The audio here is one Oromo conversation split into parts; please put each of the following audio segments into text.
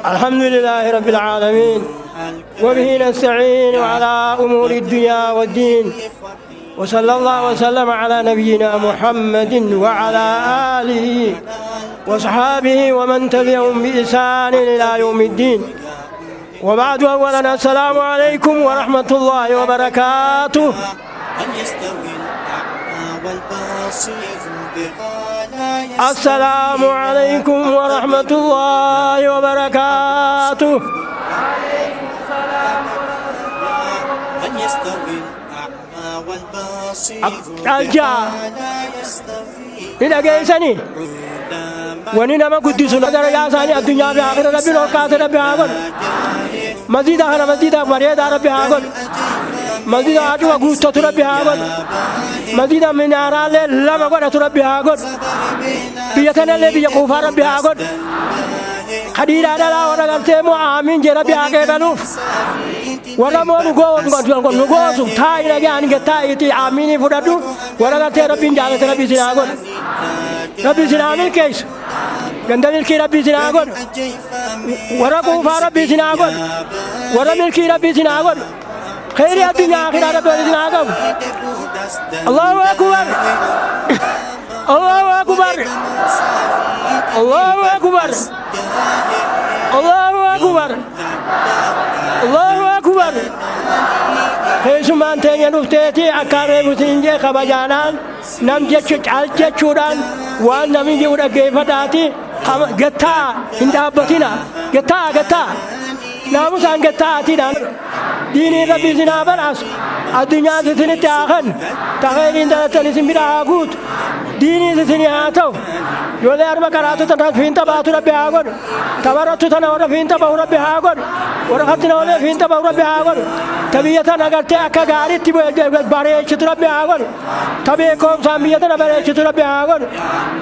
الحمد لله رب العالمين وبه نستعين على أمور الدنيا والدين وصلى الله وسلم على نبينا محمد وعلى آله وصحابه ومن تبعهم بإحسان إلى يوم الدين وبعد أولا السلام عليكم ورحمة الله وبركاته السلام عليكم ورحمة الله وبركاته الجاء إلى جيسني وننا ما قد سنة درجة ثانية الدنيا في آخر ربي الأوقات ربي هاقول مزيد آخر مزيد مريض ربي هاقول مزيد آجوا قوت ربي هاقول مزيد من أرال لما قد ربي هاقول بيتنا اللي بيقوف ربي هاقول خدير على لا ورقة تيمو آمين جربي هاقول ولا مو نقول تاي لجان كتاي تي آمين فدادو ورقة تربي جالس ربي سناقول ربي سنامل كيس gandamil ki rabbi sinagon wara kufa rabbi sinagon wara milki rabbi sinagon khairi dunya akhirat rabbi sinagon Allahu akbar Allahu akbar Allahu akbar Allahu akbar Allahu akbar Hesuman tenya nufteti akare musinje kabajanan nam jechu aljechudan wan nami jura gefadati gata indabatina gata namusan gata tidan dini rabbi zina balas adunya zitini tahan taherin da tanisim biragut dini zitini atau yole arba karatu tanat finta batu rabbi agon tabaratu tanawara finta ba rabbi agon warahatina wale finta ba rabbi agon tabiyatan agarte akagari tibo bare chitu rabbi agon tabe kom samiyatan bare chitu rabbi agon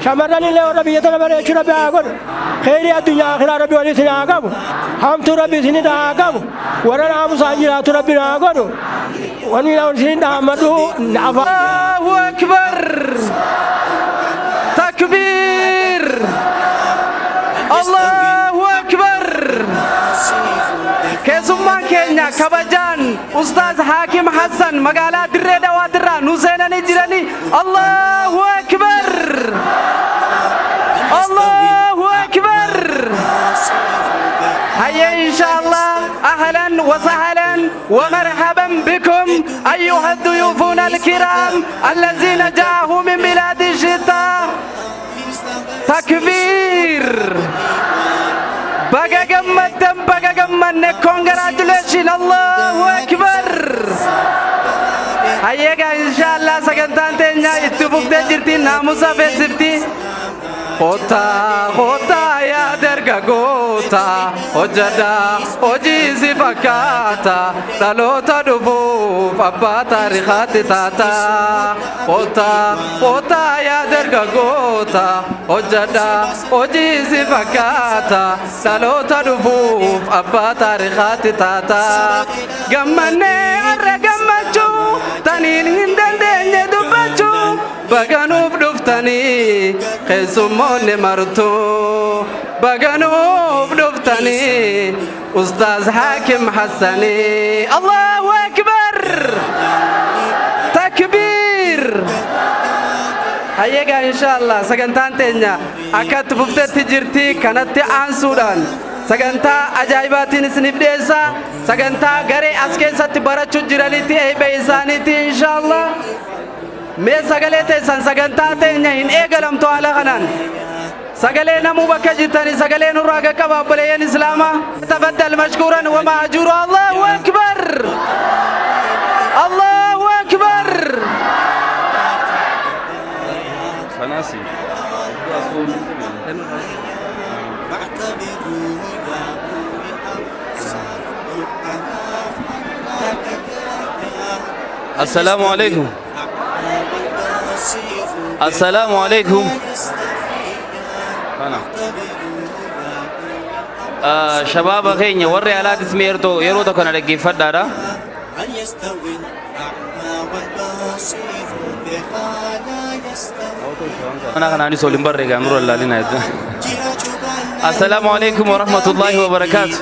shamarani le rabbiyatan bare chitu rabbi agon khairi adunya akhirat rabbi wali sina agam ham tu rabbi sini da agam warana am sanjira tu rabbi agon wani lawan sini da amadu Allahu akbar takbir Allahu akbar Kesumma Kenya kabajan Ustaz Hakim Hassan magala Dirre Dawa Dirra Nusenani jirani Allahu akbar Allahu akbar هيا إن شاء الله أهلا وسهلا ومرحبا بكم أيها الضيوفون الكرام الذين جاءوا من بلاد الشتاء تكبير بقى جمّن congratulations الله أكبر هيا إن شاء الله سكنتان تنيا يتوبك تجرتي ناموسا بسفتي Kota ya derga gota Ojada ojizi fakata Talota dubu Papa tarikhati tata Kota ya derga gota Ojada ojizi fakata Talota dubu Papa tarikhati tata Gammane arra gammachu Tanin hindan denye dubachu Baganuf duftani Khesumone martu Baganuf duftani Ustaz Hakim Hassani Allahu Akbar Takbir Hayega inshallah sagantaan teenya akka tuftetti jirti kanatti aansuudhaan sagantaa ajaa'ibatiin isiniif dhiyeessa sagantaa garee as keessatti barachuu jiranitti eebba isaaniitti inshallah mee sagalee teessan sagantaa teenya hin eegalamtu haala kanaan sagalee namuu bakka jirtanii sagalee nurraa qaqqaba obboleeyyan islaamaa tafaddal mashkuuran wa ma'juura Allahu akbar Allahu akbar fanasi السلام عليكم السلام عليكم شباب خينيا وري على تسميرتو يرو تكون لقي فدارا أنا كان عندي سولين برا جامرو الله لنا السلام عليكم ورحمة الله وبركاته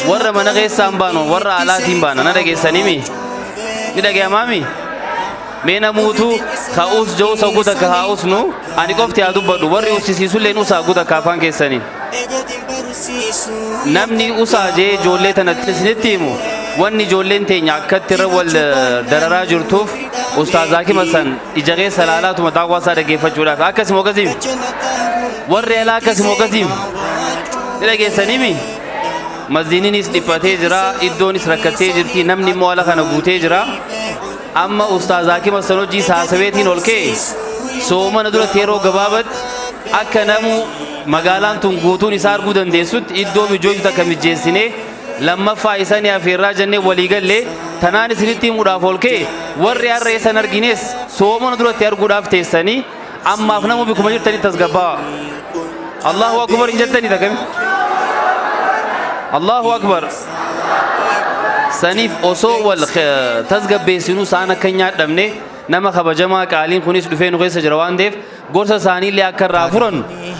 ورّا من غير سامبانو ورّا على تيمبانا نرجع سنيمي نرجع مامي مينا موتو خاوس جو سوكوتا كهاوس نو أنا كفتي أدو بدو ورّي وسيسيسو لينو ساكوتا كافان كيساني نمني أساجي جولة تنتسنتيمو واني جولين تينيا كتر والدرارة جرتوف أستاذاكي مثلا إجاغي سلالات ومتاقوا سارة كيف جولا فأكس موكزيم ورّي على أكس موكزيم نرجع سنيمي مزينينيس دفتي جرا إدونيس ركتي جرتي نمني مولا خنا بوتي جرا أما أستاذاكي مثلا جي ساسويتين أولكي سوما ندرة تيرو غبابت أكنمو مقالان تنقوتون إسار قدن ديسوت إدو مجوج تكمجيسيني لما فايساني أفيرا جنة وليقل لي تناني سنتي مدافولكي ورّي الرئيس نرجينيس سوما ندرة تير قداف تيساني أما أفنمو بكم مجر تاني تسقبا الله أكبر إن جتني تكمي الله أكبر سنيف أصو تسقب بيسينو سانا كنيات دمني نما خبجما قالين خونيس دفين غيس جروان ديف غورسا ساني لي أكر رافرن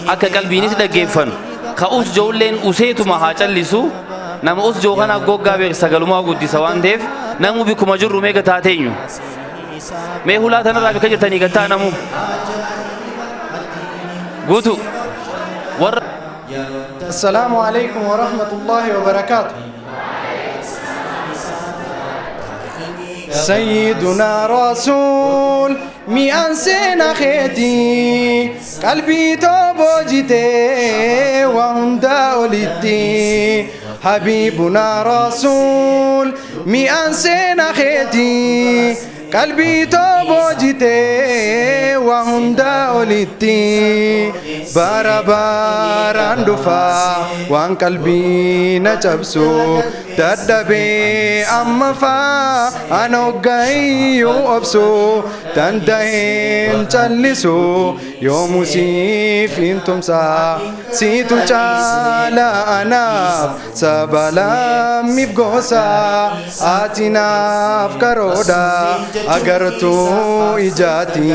أكا قلبينيس دقيفن خاوس جولين أسيتو مهاجل لسو نما أس جوغانا غوغا بيغ سغلوما غودي سوان ديف نمو بكم مجر روميغا تاتينيو ميهولا تنا رابي كجر تاني غتا نمو غوتو السلام عليكم ورحمة الله وبركاته سيدنا رسول مئن سنة خيتي قلبي توبو جيتي وهندا ولدتي حبيبنا رسول مئن سنة خيتي قلبي توبو جيتي وهندا ولدتي barabaraan dhufa waan qalbii na cabsu dadhabee amma faa an hoggayyuu obsu danda'een callisu yoomuu siif hin tumsa siitu caala anaaf saba lammiif goosa ati naaf karoodha agartuu ijaati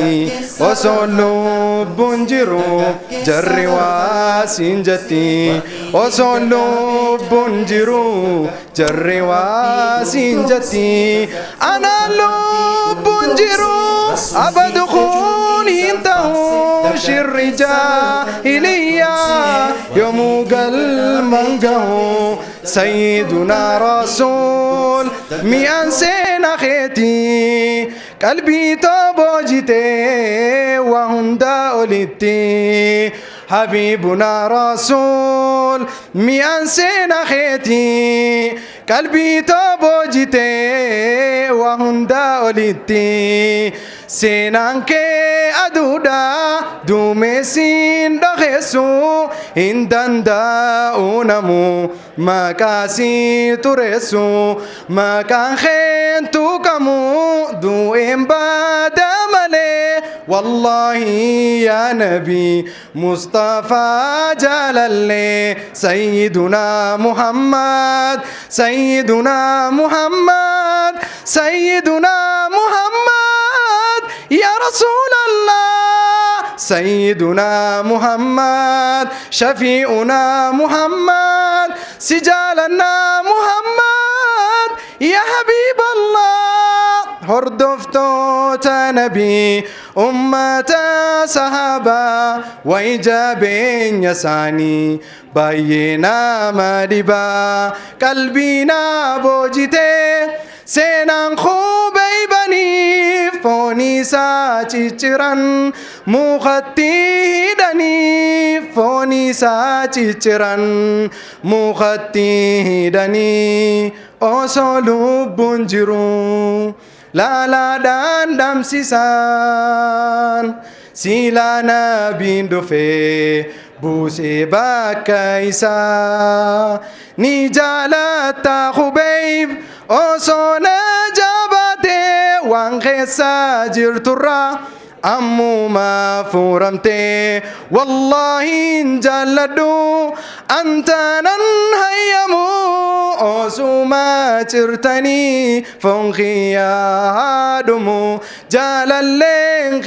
osoo lubbuun jiru jarri waasin jatti osoo lubbuun jiru jarri waasin jatti ana lubbuun jiru abadu kun hin ta'u shirri jaahiliyya yoomuu galman gahu sayyiduna rasuul mi'an seena keeti qalbii tooboo jitee waa hunda olitti حبيبنا رسول مئن سنة خيتي قلبي توبو جيتي وهندا أوليتي سنان كي أدودا دومسين دخسو هندان دا أونمو ما كاسي ترسو ما كان خين توكمو دو إمبادا ملي والله يا نبي مصطفى جلال سيدنا محمد سيدنا محمد سيدنا محمد يا رسول الله سيدنا محمد شفيعنا محمد سجالنا محمد يا حبيب الله هردفتوتا نبي أمة صحابة وإجابين يساني باينا مدبا قلبنا بوجته سنان خوبي بني فوني ساچيچران مخطي هدني فوني ساچيچران مخطي هدني أصلو بنجرو لا لا دان دم سيسان سيلا نبي دفي بوسي باكايسا نجالتا خبيب أصونا جابته وانخيسا جرترا أمو ما فورمته والله إن جلدو أنتنا هيمو أوسوما ترتني فونخي يا دمو جال اللين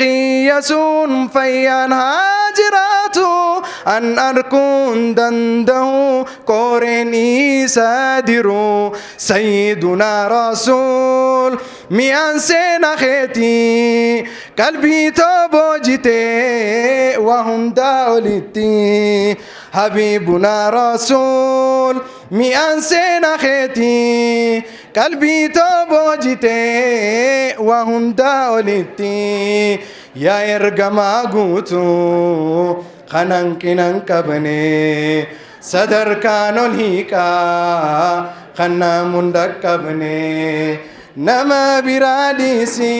يسون فيان هاجراتو أن أركون دنده كورني سادرو سيدنا رسول ميان سينا خيتي قلبي توبوجتي وهم داولتي حبيبنا رسول ميان سينا خيتي قلبي توبوجتي وهم داولتي يا إرقما قوتو خنان كنان كبني صدر كانون هيكا خنا مندك كبني نما براديسي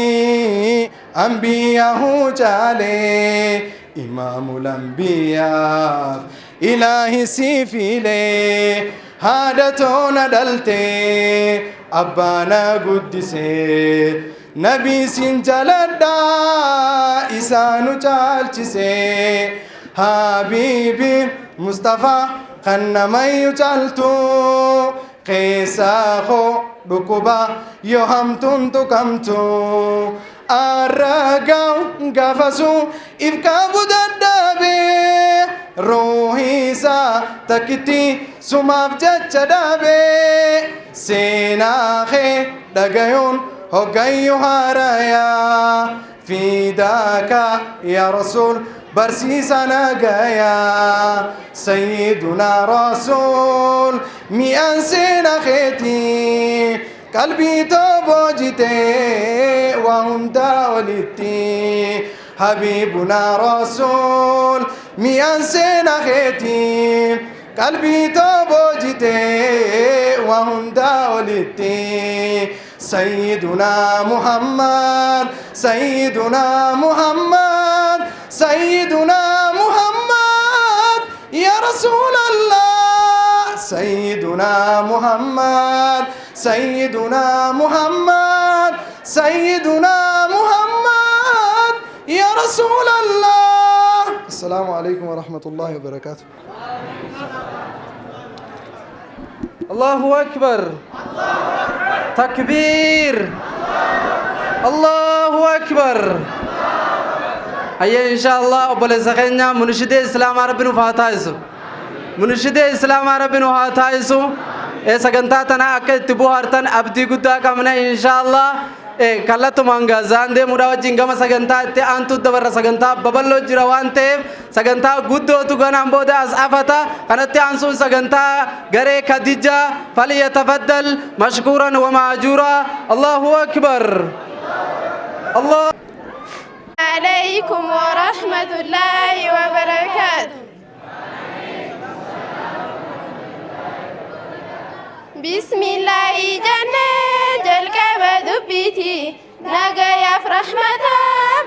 أنبياء جالي إمام الأنبياء إلهي سيفيلي هادتون دلتي أبانا قدسي نبي سنجلدا إسانو جالتسي حبيبي مصطفى خنما يجالتو قيساخو دكوبا يوهمتون تكمتو أرقاو غفسو إفكابو دادابي روحيسا تكتي سماف جتشدابي سيناخي دقايون هقايو هارايا فداك يا رسول برسيسنا قايا سيدنا رسول مئن سنة خيتي قلبي توبوجتي وهم داولتي حبيبنا رسول مئن سنة خيتي قلبي توبوجتي وهم داولتي سيدنا محمد سيدنا محمد سيدنا محمد يا رسول الله سيدنا محمد سيدنا محمد سيدنا محمد يا رسول الله. السلام عليكم ورحمة الله وبركاته. الله أكبر تكبير الله أكبر. هيا إن شاء الله أبو سخينا منشد الإسلام ربنا فاتايسو منشد الإسلام ربنا فاتايسو سكنتاتنا أكيد تبوهرتن أبدي قدا كمنا إن شاء الله كلاتو مانغا زاندي مراوجين كما سكنتات أنتو دبر سكنتا ببلو جروانته سكنتا قدو تغنى بودا أسعفتا أنت أنسون سكنتا غري خديجة فليتفضل مشكورا ومأجورا. الله أكبر. الله عليكم ورحمة الله وبركاته. بسم الله جنة جلقة دبيتي نجايا فرحمة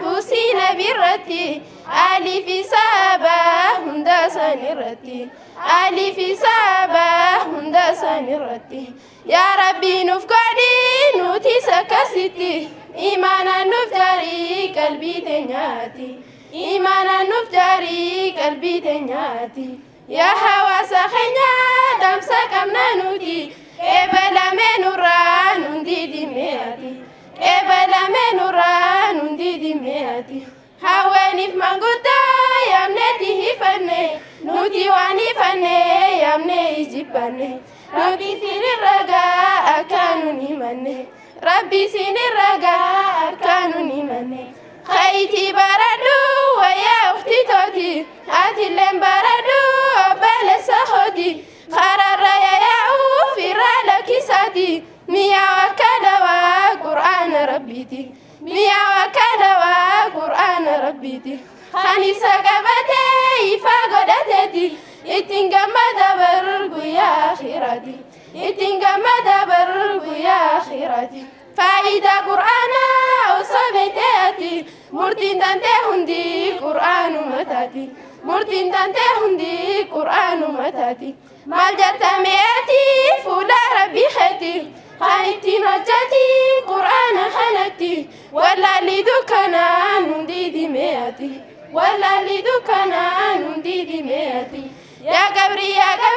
بوسينا برتي علي في سابا هندا سنرتي علي في سابا هندا سنرتي يا ربي نفقدي نوتي سكستي إيمانا نفتري قلبي تنياتي إيمانا نفتري قلبي تنياتي يا حواس خنيا دمسا كمنا نوتي إبلا منورا نندي دمياتي إبلا منورا نندي دمياتي هواني في منقودا يمنتي هفني نوتي واني فني يمني يجيبني ربي سين الرقاء كانوا نيمني ربي سين الرقاء كانوا نيمني خيتي بردو ويا أختي توتي هاتي اللين بردو أبال سخوتي خرر يا في رالك ساتي ميا وكدوا قرآن ربيتي ميا وكدوا قرآن ربيتي خانيسا قبتي فاقدتي اتنقم دبرق يا خيراتي اتنقم دبرق يا خيراتي فايدة قرآن وصبتاتي مرتين تنتي هندي قرآن متاتي مرتين تنتي هندي قرآن متاتي مال جتمياتي فولا ربي خيتي خايتي نجاتي قرآن خلتي ولا لدكنا نندي دمياتي ولا لدكنا نندي دمياتي يا قبري يا قبري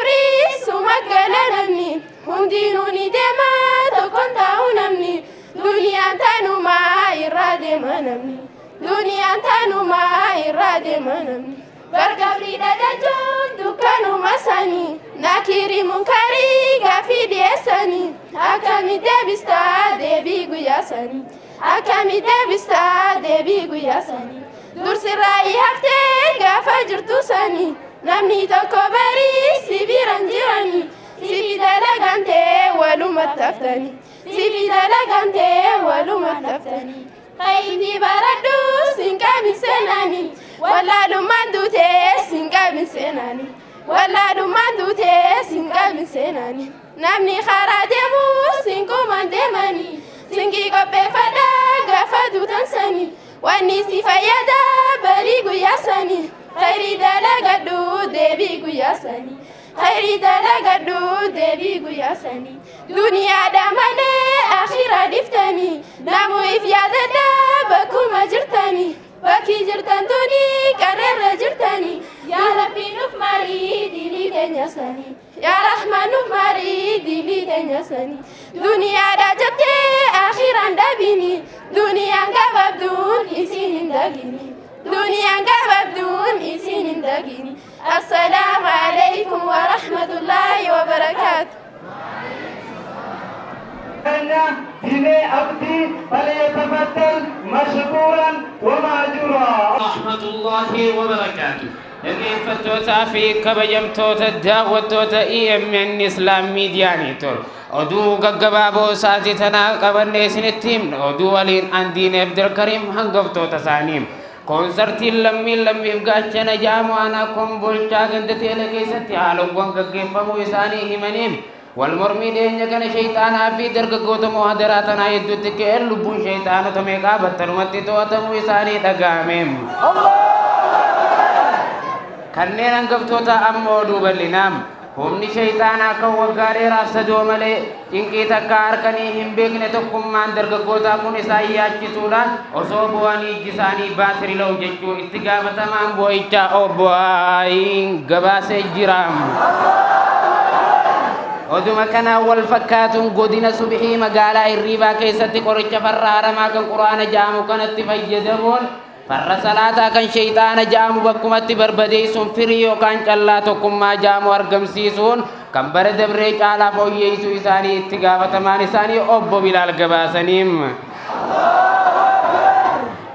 gabri dajajun dukkanuma sanii nakiri munkarii gaafii dhiyeessanii akkami deebistaa deebii guyyaa sanii akkami deebistaa deebii guyyaa sanii dursirraa haftee gaafa jirtu sanii namni tokko barii sibiiran jiranii sibi dalagantee walumatti haftanii sibi dalagantee walumatti haftanii Kaiti baradu singkami senani Waladu mandute singkami senani Waladu mandute singkami senani Namni kharademu singkuman demani Singi kope fada gafadu tansani Wani sifayada bari guyasani Khairi dalagadu debi guyasani Khairi dalagadu debi guyasani Dunia damane akhira diftani Namu ifyadada bakuma jirtani Baki jirtan tuni karera jirtani Ya Rabbi nuf mari dili tenyasani Ya Rahman nuf mari dili tenyasani Dunia da jabte akhiran dabini Dunia gababdun isin dagini Dunia gababdun isin dagini Assalamu alaikum wa rahmatullahi wa barakatuh جني عبدي فليتفضل مشكورا وماجورا رحمة الله وبركاته كيف توتا في كبجم توتا داوة توتا من إسلام ميدياني تور oduu gaggabaaboo saatii tanaa qabannee isinitti himna oduu waliin an diin Abdul Karim hangaftoota isaaniim koonsartiin lammiif gaachana jaamu ana kombolchaa ganda teele keessatti haalawwan gaggeeffamuu isaanii himaniim والمرمي دين كان شيطان في درك غوتم وهدراتنا يدتك اللبون شيطان تميقا بطلمتي توتم ويساني دقاميم كنين انقفتوتا أمو دوبالنام همني شيطانا كوغاري رافسدو ملي إنكي تكار كني هم بيكني تقم من درك غوتا من إسايات جسولان أصوبواني جساني باتري لو ججو اتقامة تمام بويتا أو بوائين غباسي جرام ودما كان أول فكاتون قدنا صبحي مقالا الريبا كيستي قرش فرارا ما كان قرآن جامو كانت تفيدمون فر صلاة كان شيطان جامو بكمت بربديسون فريو كان جلاتكم ما جامو أرقم سيسون كان برد بريك على فويسو إساني اتقافة مانساني أبو بلال قباسنيم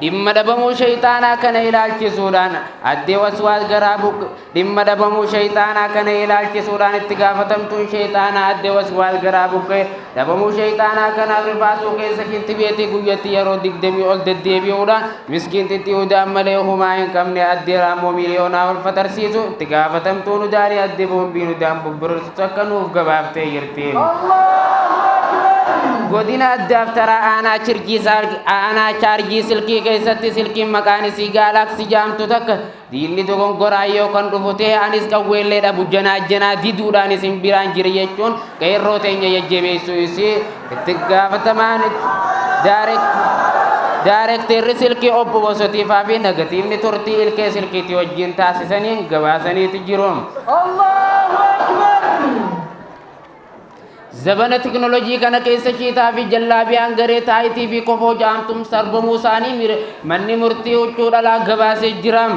dhimma dhabamuu shayxaanaa kana ilaalchisuudhaan addee waswaas garaa dhimma dhabamuu shayxaanaa kana ilaalchisuudhaan itti gaafatamtuun shayxaanaa addee waswaas garaa buqqee dhabamuu shayxaanaa kanaaf rifaasuu keessa kinti beetii guyyatti yeroo 20 ol deddeebi'uudhaan miskiintitti Yihudaan malee humaa hin qabne addee raammoo miliyoonaa ol fatarsiisu itti gaafatamtuun Udaanii addee boombiin Udaan bubbursitu akka nuuf gabaaftee jirti. godina addaaf taraa aanaa chaarjii silkii keessatti silkiin maqaan isii gaalaksii jaamtu takka diinni dogongoraa yookaan dhufutee anis qawweellee dhabu janaa diduudhaan isin biraan jira jechuun qeerroo teenya jajjabeessuu isii itti gaafatamaan daarekteerri silkii obbo Bosotiifaa fi negatiivni turtii ilkee silkiitii wajjin taasisaniin gabaasaniiti jiru. زبانة تكنولوجي كان كيسة شيتا في جلابي أنغري تايتي في كفو جامتم سرب موساني مني مرتي وچودا لا غباسي جرام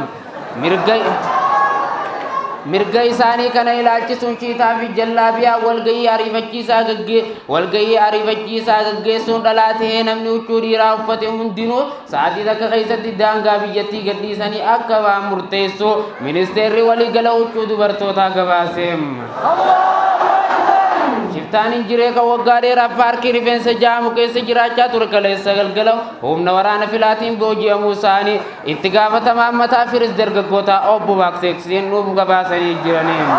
mirga isaanii kana ilaalchisuun shiitaa fi jallaabiyaa walgayii ariifachiisaa gaggeessuun dhalaa tahee namni huccuu dhiiraa uffate hundinuu sa'aatii takka keessatti daangaa biyyattii gadhiisanii akka waan murteessu ministeerri waliigala huccuu dubartootaa gabaaseem. Shiftaan injiree kan waggaa dheeraaf paarkii rifeensa jaamu keessa jiraachaa ture kaleessa galgala humna waraana filaatiin booji'amuu isaanii itti gaafatamaan mataa firis dargaggootaa obbo Baakseeksiin nuuf gabaasanii jiraniin.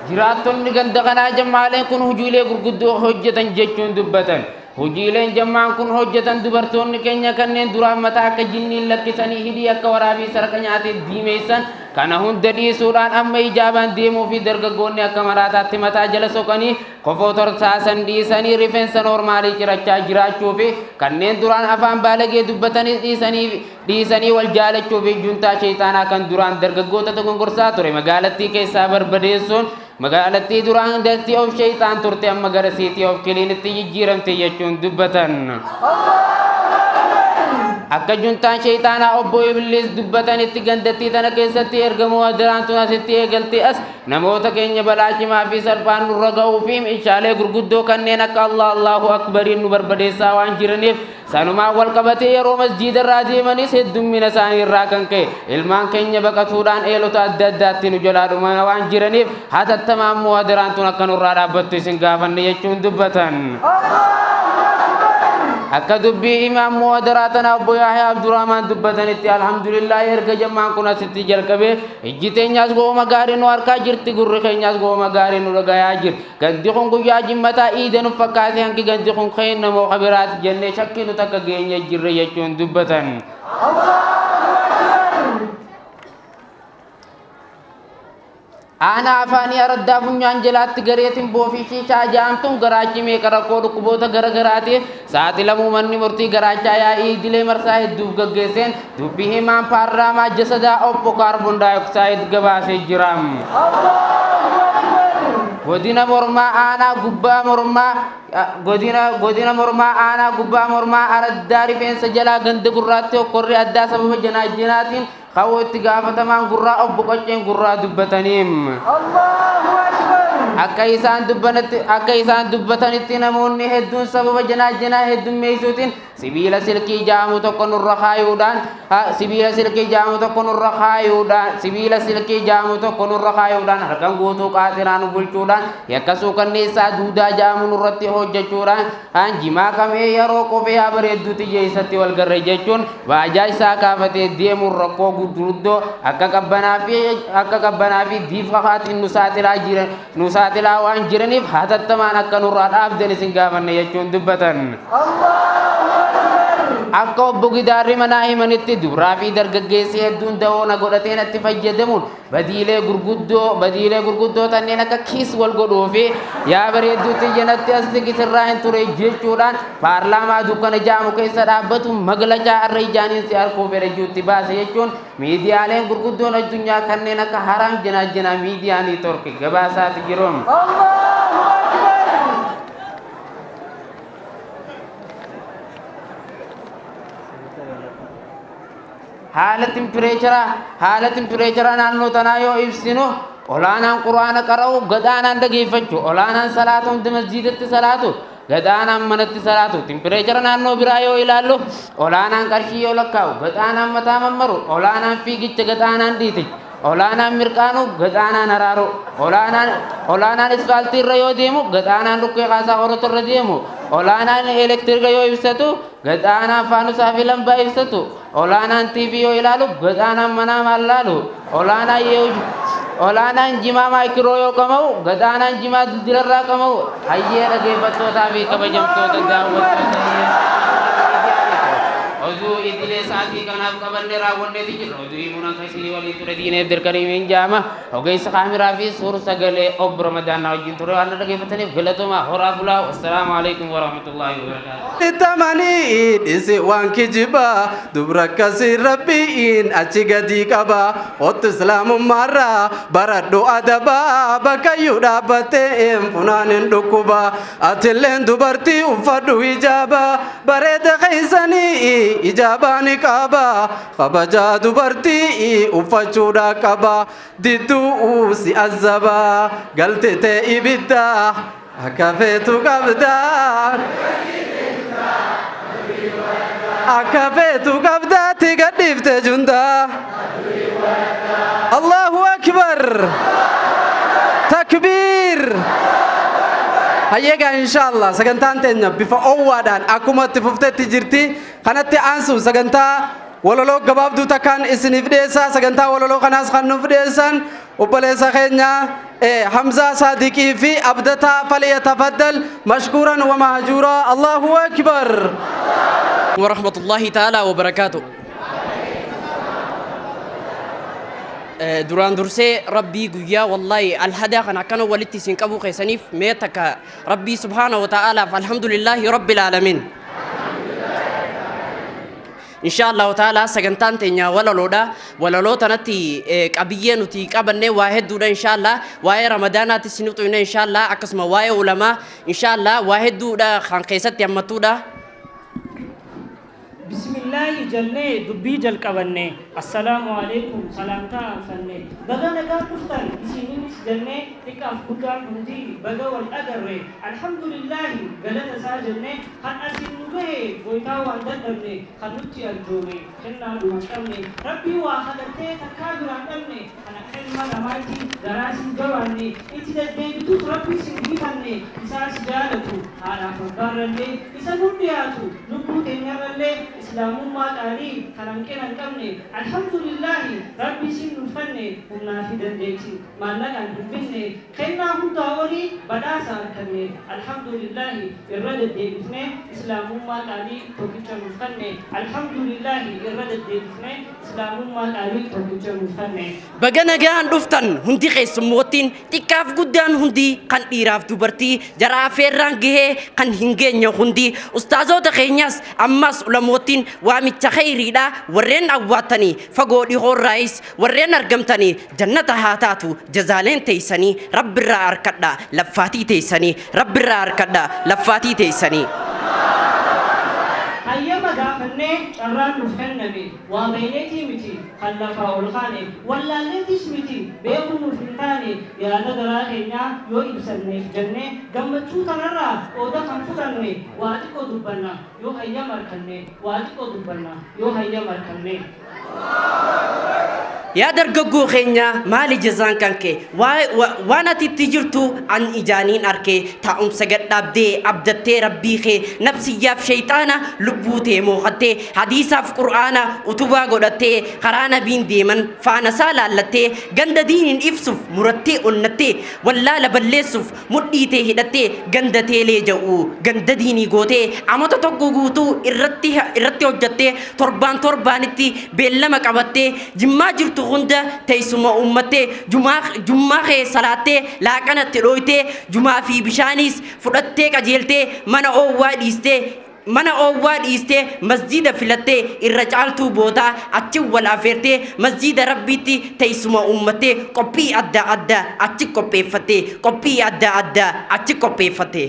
Jiraattonni ganda kanaa jammaaleen kun hojiilee gurguddoo hojjetan jechuun dubbatan. Hojiileen jammaan kun hojjetan dubartoonni keenya kanneen duraan mataa akka jinniin lakkisanii hidhii akka waraabii sarka nyaatee diimeessan kana hunda dhiisuudhaan amma ijaabaan deemuu fi dargaggoonni akka maraataatti mataa jala soqanii kofoo torsaasan dhiisanii rifeensa noormaalii cirachaa jiraachuu fi kanneen duraan afaan baalagee dubbatanii dhiisanii wal jaalachuu fi juntaa sheexaanaa kan duraan dargaggoota dogongorsaa ture magaalattii keessaa barbadeessuun magaalattii duraan datti of sheexaan turte amma gara siitii of kiliinitti jijjiiramte jechuun dubbatan. akka juntaan shayxaanaa obbo Ibliis dubbatanitti gandattii tana keessatti ergamuu adaraan tun asitti eegalte as namoota keenya balaa cimaa fi salphaan nurra ga'uu fi meeshaalee gurguddoo kanneen akka Allahu akbariin nu barbadeessaa waan jiraniif sanumaan wal qabatee yeroo masjiida irraa deemanis heddummina isaanii irraa kan ka'e ilmaan keenya baqatuudhaan eelota adda addaatti nu jalaa dhumaa waan jiraniif hatattamaan immoo adaraan tun akka nurraa dhaabbattu isin gaafanne jechuun dubbatan. akka dubbii imaam muwadaraa tana obbo Yahyaa Abdurrahmaan dubbatanitti alhamdulillah erga jammaan kun asitti jalqabee ijji teenyaas gooma gaarii nu harkaa jirti gurri keenyaas gooma gaarii nu dhagayaa jira gandi kun guyyaa jimmataa iida nu fakkaate hangi gandi kun keen namoo kabiraati jennee shakkii nu takka geenye jirre jechuun dubbatan. Ana afani aradda funyaan jalaatti gareetiin boofii shiishaa jaamtuun garaachi meeqa rakkoo dhukkuboota garagaraati sa'aatii lamuu manni murtii garaachaa yaa'ii idilee marsaa hedduuf gaggeesseen dubbii himaan paarlaamaa jasadaa obbo kaarboon daayoksaayiid gabaasee jira. godina mormaa aanaa gubbaa mormaa godina mormaa aanaa gubbaa mormaa araddaa rifeensa jalaa ganda gurraatti okkorri addaa sababa janaajinaatiin kawoo itti gaafatamaan gurraa obbo Qocceen gurraa dubbataniim. akka isaan dubbatanitti namoonni hedduun sababa janaajinaa heddummeessuutiin sibiila silkii jaamu tokko nurra kaayuudhaan harkaan guutuu qaaxiraan bulchuudhaan yakkasuu kanneessaa duudaa jaamu nurratti hojjechuudhaan hanjimaa kamee yeroo qofee bareedduutti jeessatti wal garre jechuun baajaa isaa kaafatee deemuun rakkoo guddoo akka qabbanaa fi diifaqaatiin nu saaxilaa waan jiraniif hatattamaan akka nurraa dhaabdan isin gaafanne jechuun dubbatan. akka obbo Gidaarri manaa himanitti dubraa fi dargaggeessi hedduun dawoona godhatee natti fayyadamuun badiilee gurguddoo tanneen akka kiis wal godhuu fi yaa bareedduutti janatti as tikisirraa hin ture jechuudhaan paarlaamaa dukkana jaamu keessa dhaabbatu maglachaa irra ijaaniin si harkuu fedhajuutti baase jechuun miidiyaaleen gurguddoon addunyaa kanneen akka haraam janaajinaa miidiyaa niitoorki gabaasaati jiru. haala tempireechara naannoo tanaa yoo ibsinu olaanaan quraana qara'u gadaanaan dhageeffachuu olaanaan salaatu hundi masjiidatti salaatu gadaanaan manatti salaatu tempireechara naannoo biraa yoo ilaallu olaanaan qarshii yoo lakkaa'u gadaanaan mataa mammaru olaanaan fiigicha gadaanaan dhiiticha olaanaan mirqaanu gadaanaan haraaru olaanaan isfaaltii irra yoo deemu gadaanaan dhukkee kaasaa horotu irra deemu olaanaan elektirika yoo ibsatu gadaanaan faanusaa fi lambaa ibsatu olaanaan TV yoo ilaalu gadaanaan manaa maal laalu olaanaan jimaa maayikiroo yoo qama'u gadaanaan jimaa dildilarraa qama'u hayyee dhageeffattootaa fi kabajamtoota daawwattoota oduu idilee saatii kanaaf qabanne raawwanneeti jirra oduu himuun akka isinii waliin ture diineef dirqaniin jaama ogeessa kaamiraa fi suur sagalee obbo Ramadaanaa wajjin ture waan dhageeffataniif galatooma horaa bulaa wassalaamu alaikum warahmatullaahi wabarakaatuh. Itamanii dhisi waan kijibaa dubra akkasii rabbiin achi gadi qaba ottu islaamummaarraa baradhu adabaa bakkayyuu dhaabbattee funaan hin dhukkuba atilleen dubartii uffadhu hijaaba bareeda keeysanii ijaabani qaba kabajaa dubartii uffachuudha qaba didduu si azaba galtete ibidda akka feetu qabda akka feetu qabdaatti gadhiifte junda. Allahu akbar takbiir. Hayyeegaa inshallah sagantaan teenya bifa owwaadhaan akkuma itti fuftetti jirti kanatti aansu sagantaa waloloo gabaabduu takkaan isiniif dhiyeessaa sagantaa waloloo kanaas kan nuuf dhiyeessan obboleessa keenya Hamzaa Saadiqii fi Abdataa falyatafaddal mashkuuran wa mahjuura. Allahu akbar wa rahmatullahi ta'ala wa barakaatuh. duraan dursee rabbii guyyaa wallahi alhadaa kan akkana walitti isin qabu keessaniif mee takka rabbii subhaanahu wa ta'aalaaf alhamdulillahi rabbil aalamiin. Inshallah ta'ala sagantaan teenya walaloo tanatti qabiyyee nuti qabanne waa hedduudha inshallah waa'ee ramadaanaatti sinutu inshallah akkasuma waa'ee ulamaa inshallah waa hedduudha kan keessatti hammatuudha. Bismillah. لله جلني دبي جل قبني السلام عليكم سلامتا فني بغا نغا كفتن سينين جلني تكاف قدام هندي بغا والأجر الحمد لله غلط ساجني خن أسين نبه بويتا واندرني خنوتي الجومي خنا دوستمني ربي واخدته تكابر عندني أنا كلمة نمايتي دراسي جواني إنتي تدبيتو ربي سنجيبني إساس جالتو أنا فبرني إسا نبياتو نبو تنيرلي إسلام ما قالي كلامكنا نكمني الحمد لله ربي سن نفني ونافي دنديتي ما لقى نبني خينا هم داوري بداسا كني الحمد لله الرد ديبني إسلام ما قالي توكيتش نفني الحمد لله الرد ديبني إسلام ما قالي توكيتش نفني بغنا جان دفتن هندي قيس موتين تكاف قدان هندي كان إيراف دوبرتي جرا فيرانجه كان هنجين هندي أستاذو تخينياس أماس علموتين وامي تخيري دا ورين أواتني فقولي هو الرئيس ورين أرقمتني جنة هاتاتو جزالين تيساني رب الرا أركدا لفاتي تيساني رب الرا أركدا لفاتي تيساني هيا مغافني شران نفنني وبينتي متي خلفا الخاني ولا لتش متي بيكون فنتاني يا نغرا خينا يو يبسني جنة غمچو تنرا اودا خنفرني واتكو دبنا يو هيا مركني واتكو دبنا يو هيا مركني يا درجو خينيا مالي جزان كانكي وانا تتجرتو عن إجانين أركي تاهم سجد أبدي أبدتي ربيخي نفسي ياف شيطانا لبوتي موخته حديثة في قرآنا وتبا قدتي قرانا بين ديمن فانا سالا لتي جند دين إفسف مرتي أنتي ولا لبلسف مديتي هدتي جندتي ليجو جند ديني قوتي عمتو تقوتو إرتي وجتي تربانتي بيلمك عبتي جما جرتو غندا تيسما أمتي جمعة صلاة لاكنا ترويتي جمعة في بشانيس فرتي كجيلتي mana owwad iste masjida filate irrajaaltu bota achi wala ferte masjida rabbiti taysuma ummate qopi adda achi qopefate qopi adda achi qopefate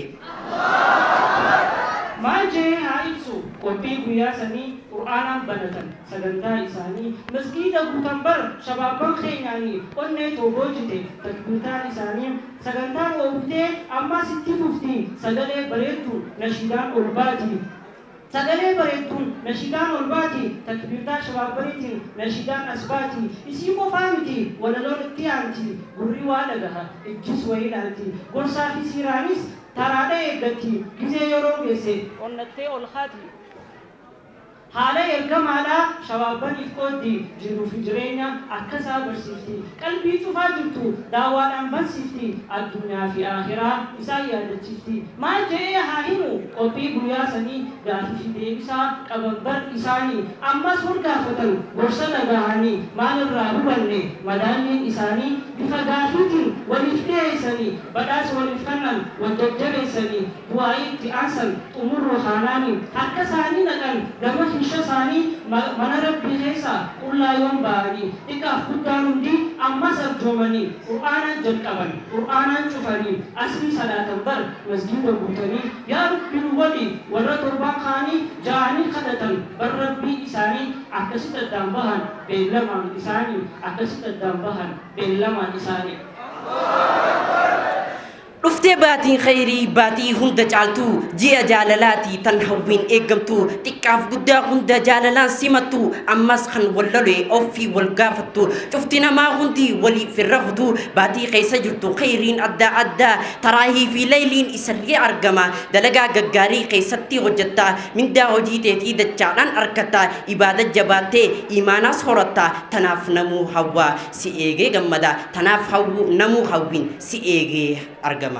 maje haisu qopi guya sani qur'anan banatan saganta isani masjida gutambar shababan khayani onne tobojite takbita isani saganta obte amma sitti mufti sagale baretu nashidan urbati sagale baretu nashidan urbati takbita shababaritin nashidan asbati isimo famiti wala lorti anti gurri wala gaha ijus wailanti gorsa fi siranis tarade gati gize yoro gese onnatte ol khati حاله الكمالا شبابان يفقدي جنو في جرينا أكسا برسيفتي قلبي تفاجرتو داوان برسيفتي الدنيا في آخرة إسايا دتشفتي ما جاء هاهنو قطي بياسني دافي في ديبسا قبنبر إساني أما سوركا فتن برسل غاني ما نرابني مداني إساني بفقافتي ولفتي إساني بداس ولفتنن ودجر إساني بواي تأسن أمور روحاناني أكساني نكن دمه شساني من ربي خيسا كل يوم باري تكاف كتانودي أما سرجومني قرآنا جلقبني قرآنا شفري أسمي صلاة بر مسجد بوتني يا ربي الولي ورد ربان خاني جاني خدتن بر ربي إساني أكسد الدنبهن بيلما إساني أكسد الدنبهن بيلما إساني رفتي باتين خيري باتي هند جالتو جيا جاللاتي تنحوين إيقمتو تكاف قدا هند جاللان سيمتو أماس خن واللولي أوفي والقافتو شفتنا ما هندي ولي في الرغدو باتي قيسا جرتو خيرين أدى تراهي في ليلين إسري أرقما دلقا ققاري قيستي وجدتا من دا وجيتي تيدا جالان أركتا إبادة جباتي إيمانا صورتا تناف نمو هوا سيئيغي غمدا تناف نمو هوين سيئيغي أرقما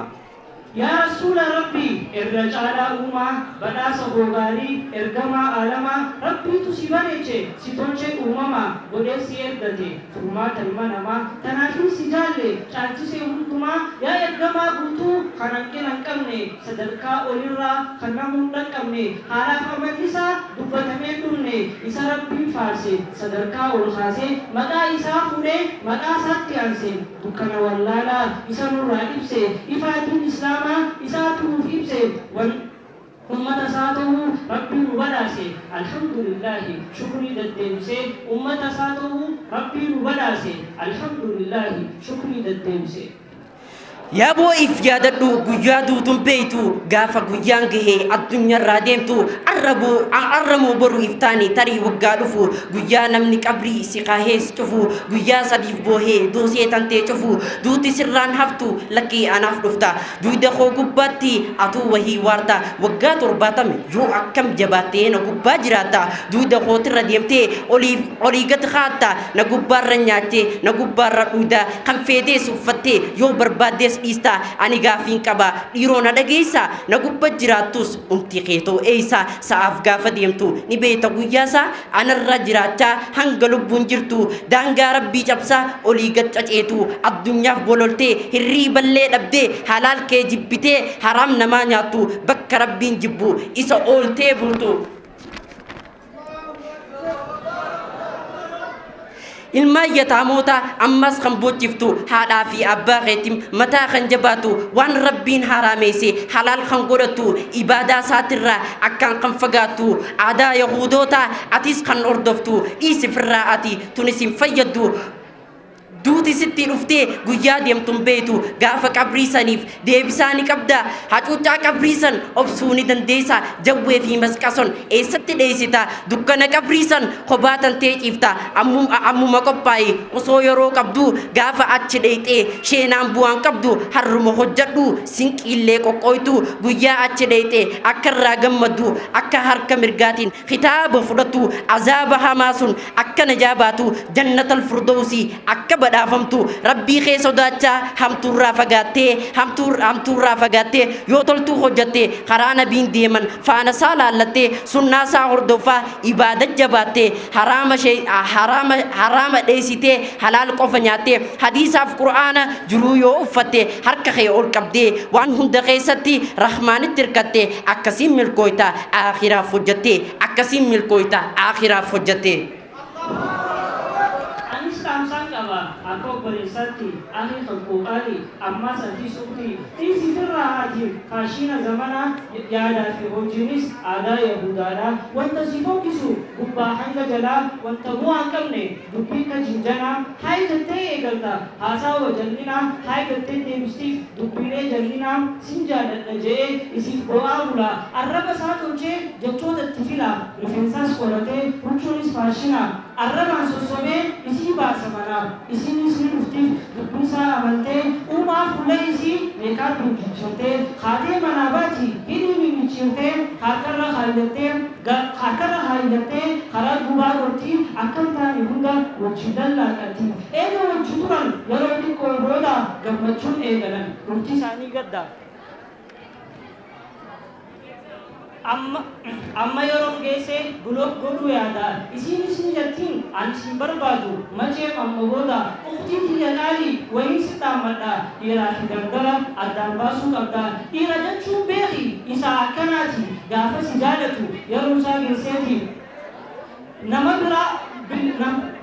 يا رسول ربي الرجال أمة بدا سبوغاري إرجما علما ربي تسيبانيچه سيتونچه أمما ودسي إردتي ثم تلمنما تنافي سجالة چانچه سيهونتما يا إرجما بوتو خنانكين أنكمني صدركا أوليرا خنامون لنكمني حالا فرمتيسا دبتمين دمني إسا ربي فارسي صدركا أولخاسي مقا إسا فوري مقا ساتيانسي دكنا واللالا إسا نورا إبسي إفاتين إسلام إساتو فيبسي ummata isaa ta'uu rabbiin nu badhaase alhamdulillahi shukrii deddeebisee ummata isaa ta'uu rabbiin nu badhaase alhamdulillahi shukrii deddeebisee. Yaa boo'iif yaadadhu guyyaa duutuun beeytu gaafa guyyaan gahee addunyaarraa deemtu arramoo boru iftaanii tarii waggaa dhufu guyyaa namni qabrii si kaahees cufu guyyaa sadiif boohee doosee tantee cufu duuti sirraan haftu lakkii anaaf dhufta duyda koo gubbaatti atuu wahii waarta waggaa 70 yoo akkam jabaattee na gubbaa jiraata duyda kootirra deemtee olii gad haatta na gubbaarra nyaattee na gubbaarra dhuuda kan feetees uffattee yoo barbaaddees dhiista ani gaafiin qaba dhiiroo na dhageessa na gubba jiraattus umti keetoo eeysa sa'aaf gaafa deemtu ni beeta guyyaasaa anarra jiraachaa hanga lubbuun jirtu daangaa rabbii cabsaa olii gad caceetu addunyaaf bololtee hirriiballee dhabdee halaal kee jibbitee haraam namaa nyaattu bakka rabbiin jibbu isa ooltee bultu. ilma yataamoota ammas kan bochiftu haadhaa fi abbaa keetiin mataa kan jabaatu waan rabbiin haraameesse halaal kan godhatu ibaadaa isaatirraa akkaan kan fagaattu aadaa yahudoota atis kan hordoftu dhiisifirraa ati tunis hin fayyaddu. duuti sitti dhuftee guyyaa deemtuun beetu gaafa qabriisaniif deebisaani qabda hacuuccaa qabriisan obsuu ni dandeessa jawwee fi masqason eessatti dheessita dukkana qabriisan kophaa tantee ciifta ammuma qophaa'e osoo yeroo qabdu gaafa achi dheeyxee sheenaan bu'aan qabdu harruma hojjadhu sinqiillee qoqqooytu guyyaa achi dheeyxee akka irraa gammaddu akka harka mirgaatiin kitaaba fudhatu azaaba hamaa sun akka najaabaatu jannatal firdawsii akka badhaafamtu rabbii kee sodaachaa hamtuurraa fagaattee yoo toltuu hojjatte karaa nabiin deeman faana isaa laallattee sunnaa isaa hordofaa ibaada jabaattee haraama dheessitee halaal qofa nyaattee hadiisaaf qur'aana jiruu yoo uffatte harka kee ol qabdee waan hunda keessatti rahmaanitti hirkatte akkasiin milkooyta aakhiraaf hojjatte. Aku berisati ahli terbuali amma santi sukti isi terahati kashina zamana yada fi hojinis ada yahudana wanta sifokisu gubbahan jala wanta buan kamne dubbi ka jinjana hai kate egalta hasa wajallina hai kate demsti dubbine jallina sinjana naje isi boaula arraba saatoche jachota tifila rifensas kolate ruchunis fashina arraba sosome isi basamana isi Mufti dubbisa amantee uumaa fuula isii meeqaa dubbifamtee haatee manaabaati hidhii mimmichiirtee harkarra haayilattee karaa gubaa gortii akkam taane hunda wajjin dallaaqatti eega wajjin turan yeroo xiqqoo booda gammachuun eegalan murtii isaanii gadda. amma yeroon geesse buloof godhuu yaada isin jettiin ani sin barbaadu macheef amma booda uktii tiyya qaali wayii si dhaammadha dhiiraa fi gargara addaan baasuu qabda dhiira jechuun beeki isa akkanaati gaafa si jaalatu yeroo isaa geesseeti nama biraa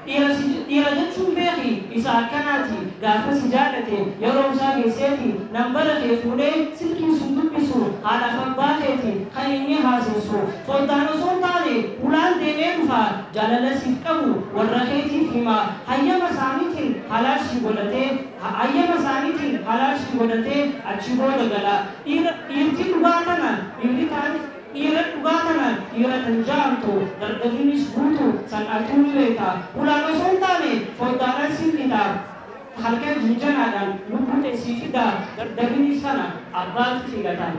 dhiira jechuun beeki isa akkanaati gaafa si jaalate yeroo isaa geesseeti nambara kee fuudhee silkii sun dubbisu haadhaaf abbaa keeti kan inni haaseessu foddaan osoo hin taane ulaan deemee dhufa jaalala siif qabu warra keetiif hima hayyama isaaniitiin halaal si godhatee achi booda gala dhiirti dhugaa kana dhiira dhugaa kana dhiira kan jaamtu dargagginis guutu san arguu ni beeka ulaan osoo hin taane foddaanan siifidha halkan jinjanaadhaan lubbuu teessii fida dargagginis kana abbaatu filata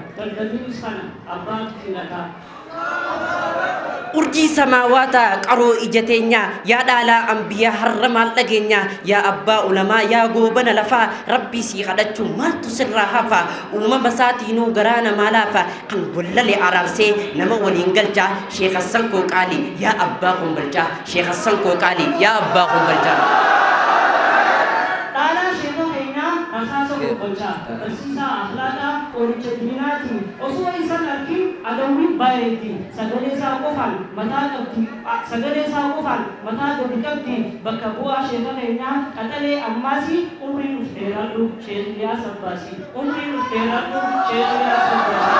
urjii samaawaata qaroo ija teenya yaa dhaalaa ambiyaa har'a maal dhageenya yaa abbaa ulamaa yaa goobana lafaa rabbii sii kadhachuun maaltu sirraa hafa uumama isaatiinuu garaa namaa laafa kan wallale araarsee nama waliin galchaa Sheekh Hassan Qooqaali yaa abbaa kumbalchaa Sheekh Hassan Qooqaali yaa abbaa kumbalchaa. Asasa kumbalchaa barsiisaa akhlaaqaa qoricha diinaati osoo isan argin adawwiin baay'eetti sagalee isaa qofaan mataa gadi qabdi bakka bu'aa sheeka keenyaa qaxalee ammaasi umriin uf dheeradhu Sheekh Iliyaas Abbaasi umriin uf dheeradhu Sheekh Iliyaas Abbaasi.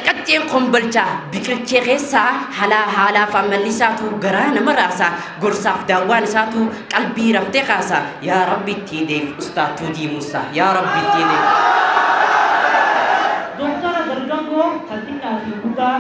qacceen kombolcha biqilchee keessaa haalaaf amallisaatu garaa nama raasa gorsaaf daawwaan isaatu qalbii raftee kaasa yaa rabbi itti deef ustaatuu diimusa yaa rabbi itti deef Doktora dargaggoo kan xiqqaa fi guddaa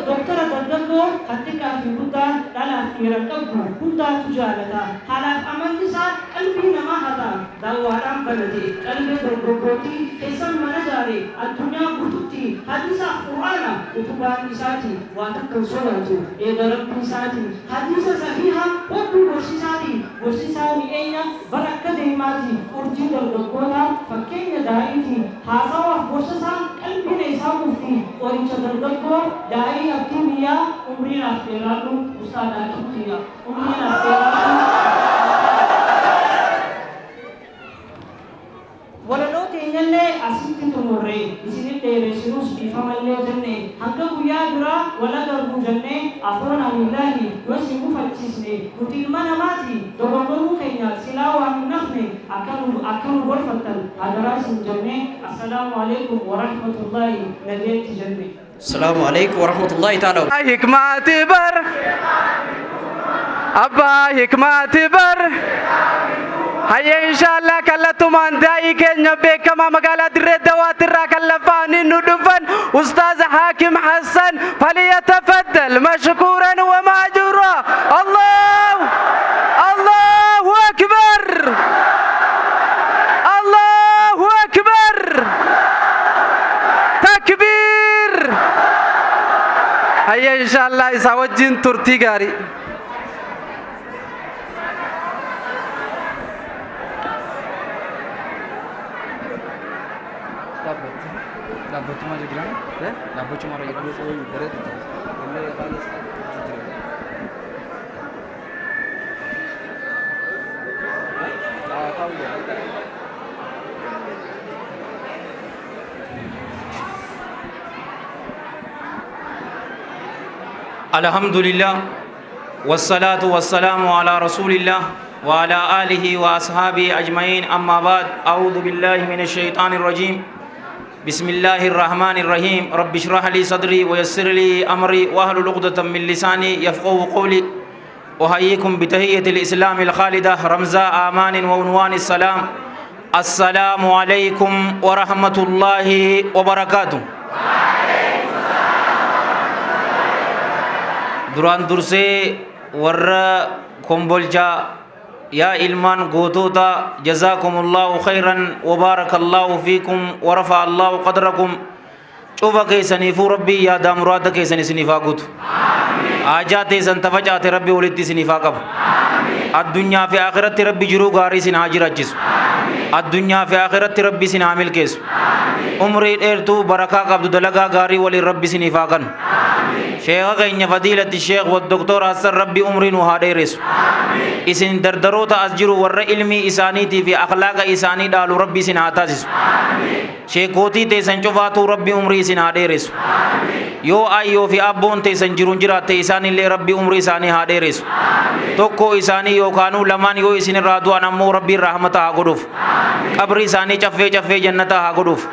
Doktora dargaggoo kan xiqqaa fi guddaa dhalaaf dhiira qabdu hundaatu jaalata haalaaf amalli isaa qalbii namaa hata daawwaadhaan banate qalbii dargaggootii keessan mana jaare addunyaa guututti hadiisaaf qur'aana utubaan isaati waan akka sodaatu eega rabbii isaati hadiisa sahiha wadduu gorsisaati gorsisaa mi'eenya bara akka deemaati urjii dargaggoota fakkeenya daa'iiti haasawaaf gorsasaa qalbiin isaa mufti qoricha dargaggoo daa'ii abdii biyyaa umrii naaf dheeraadhu ustaadhaa kibbiya umrii naaf dheeraadhu walaloo keenyallee asitti xumurre isinit dheeressinus dhiifamallee jenne hanga guyyaa biraa wala garbuu jenne afoon amillaahi yoo isin gufachiisne nuti ilma namaati dogoggoruu keenya silaa waan hin nafne akka nu gorfattan hadaraa isin jenne assalaamu alaikum warahmatullaahi nageetti jenne السلام عليكم ورحمة الله تعالى حكماتي بر أبا حكماتي بر هيا إن شاء الله كلتم عن داي كنيا بكما مقالة درد واترا كلفان ندفن أستاذ حاكم حسن فليتفضل مشكورا ومأجورا الله أكبر الله أكبر تكبير هيا إن شاء الله إساوجين ترتي غاري الحمد لله والصلاة والسلام على رسول الله وعلى آله وأصحابه أجمعين أما بعد أعوذ بالله من الشيطان الرجيم بسم الله الرحمن الرحيم رب اشرح لي صدري ويسر لي أمري واحلل عقدة من لساني يفقهوا قولي أحييكم بتحية الإسلام الخالدة رمزاء آمان وعنوان السلام السلام عليكم ورحمة الله وبركاته duraan dursee warra kombolchaa yaa ilmaan gootoota jazaakumullahu khayran wa baarakallahu fiikum wa rafa'a allahu qadrakum cufa keessaniifuu rabbii yaadaa muraada keessan isiniif haa guutu haajaa teessan tafacaate rabbii walitti isiniif haa qabu addunyaa fi aakiratti rabbi jiruu gaarii isin haa jiraachisu addunyaa fi aakiratti rabbi isin haa milkeessu umrii dheertuu barakaa qabdu dalagaa gaarii waliin rabbi isiniif haa kennu شيخ غيني فضيلة الشيخ والدكتور حسن ربي عمري وهاديرس إسن دردروتا أسجروا ور علمي إسانيتي في أخلاق إساني دالو ربي سناتاسس شيخوتي تيسن شفاتو ربي عمري سناديرس يو أيو في أبون تيسن جرون جرات إساني اللي ربي عمري ساني هاديرس توكو إساني يو كانوا لمان يو إسن رادو أنمو ربي رحمتا هاقودوف قبر إساني چفه جنتا هاقودوف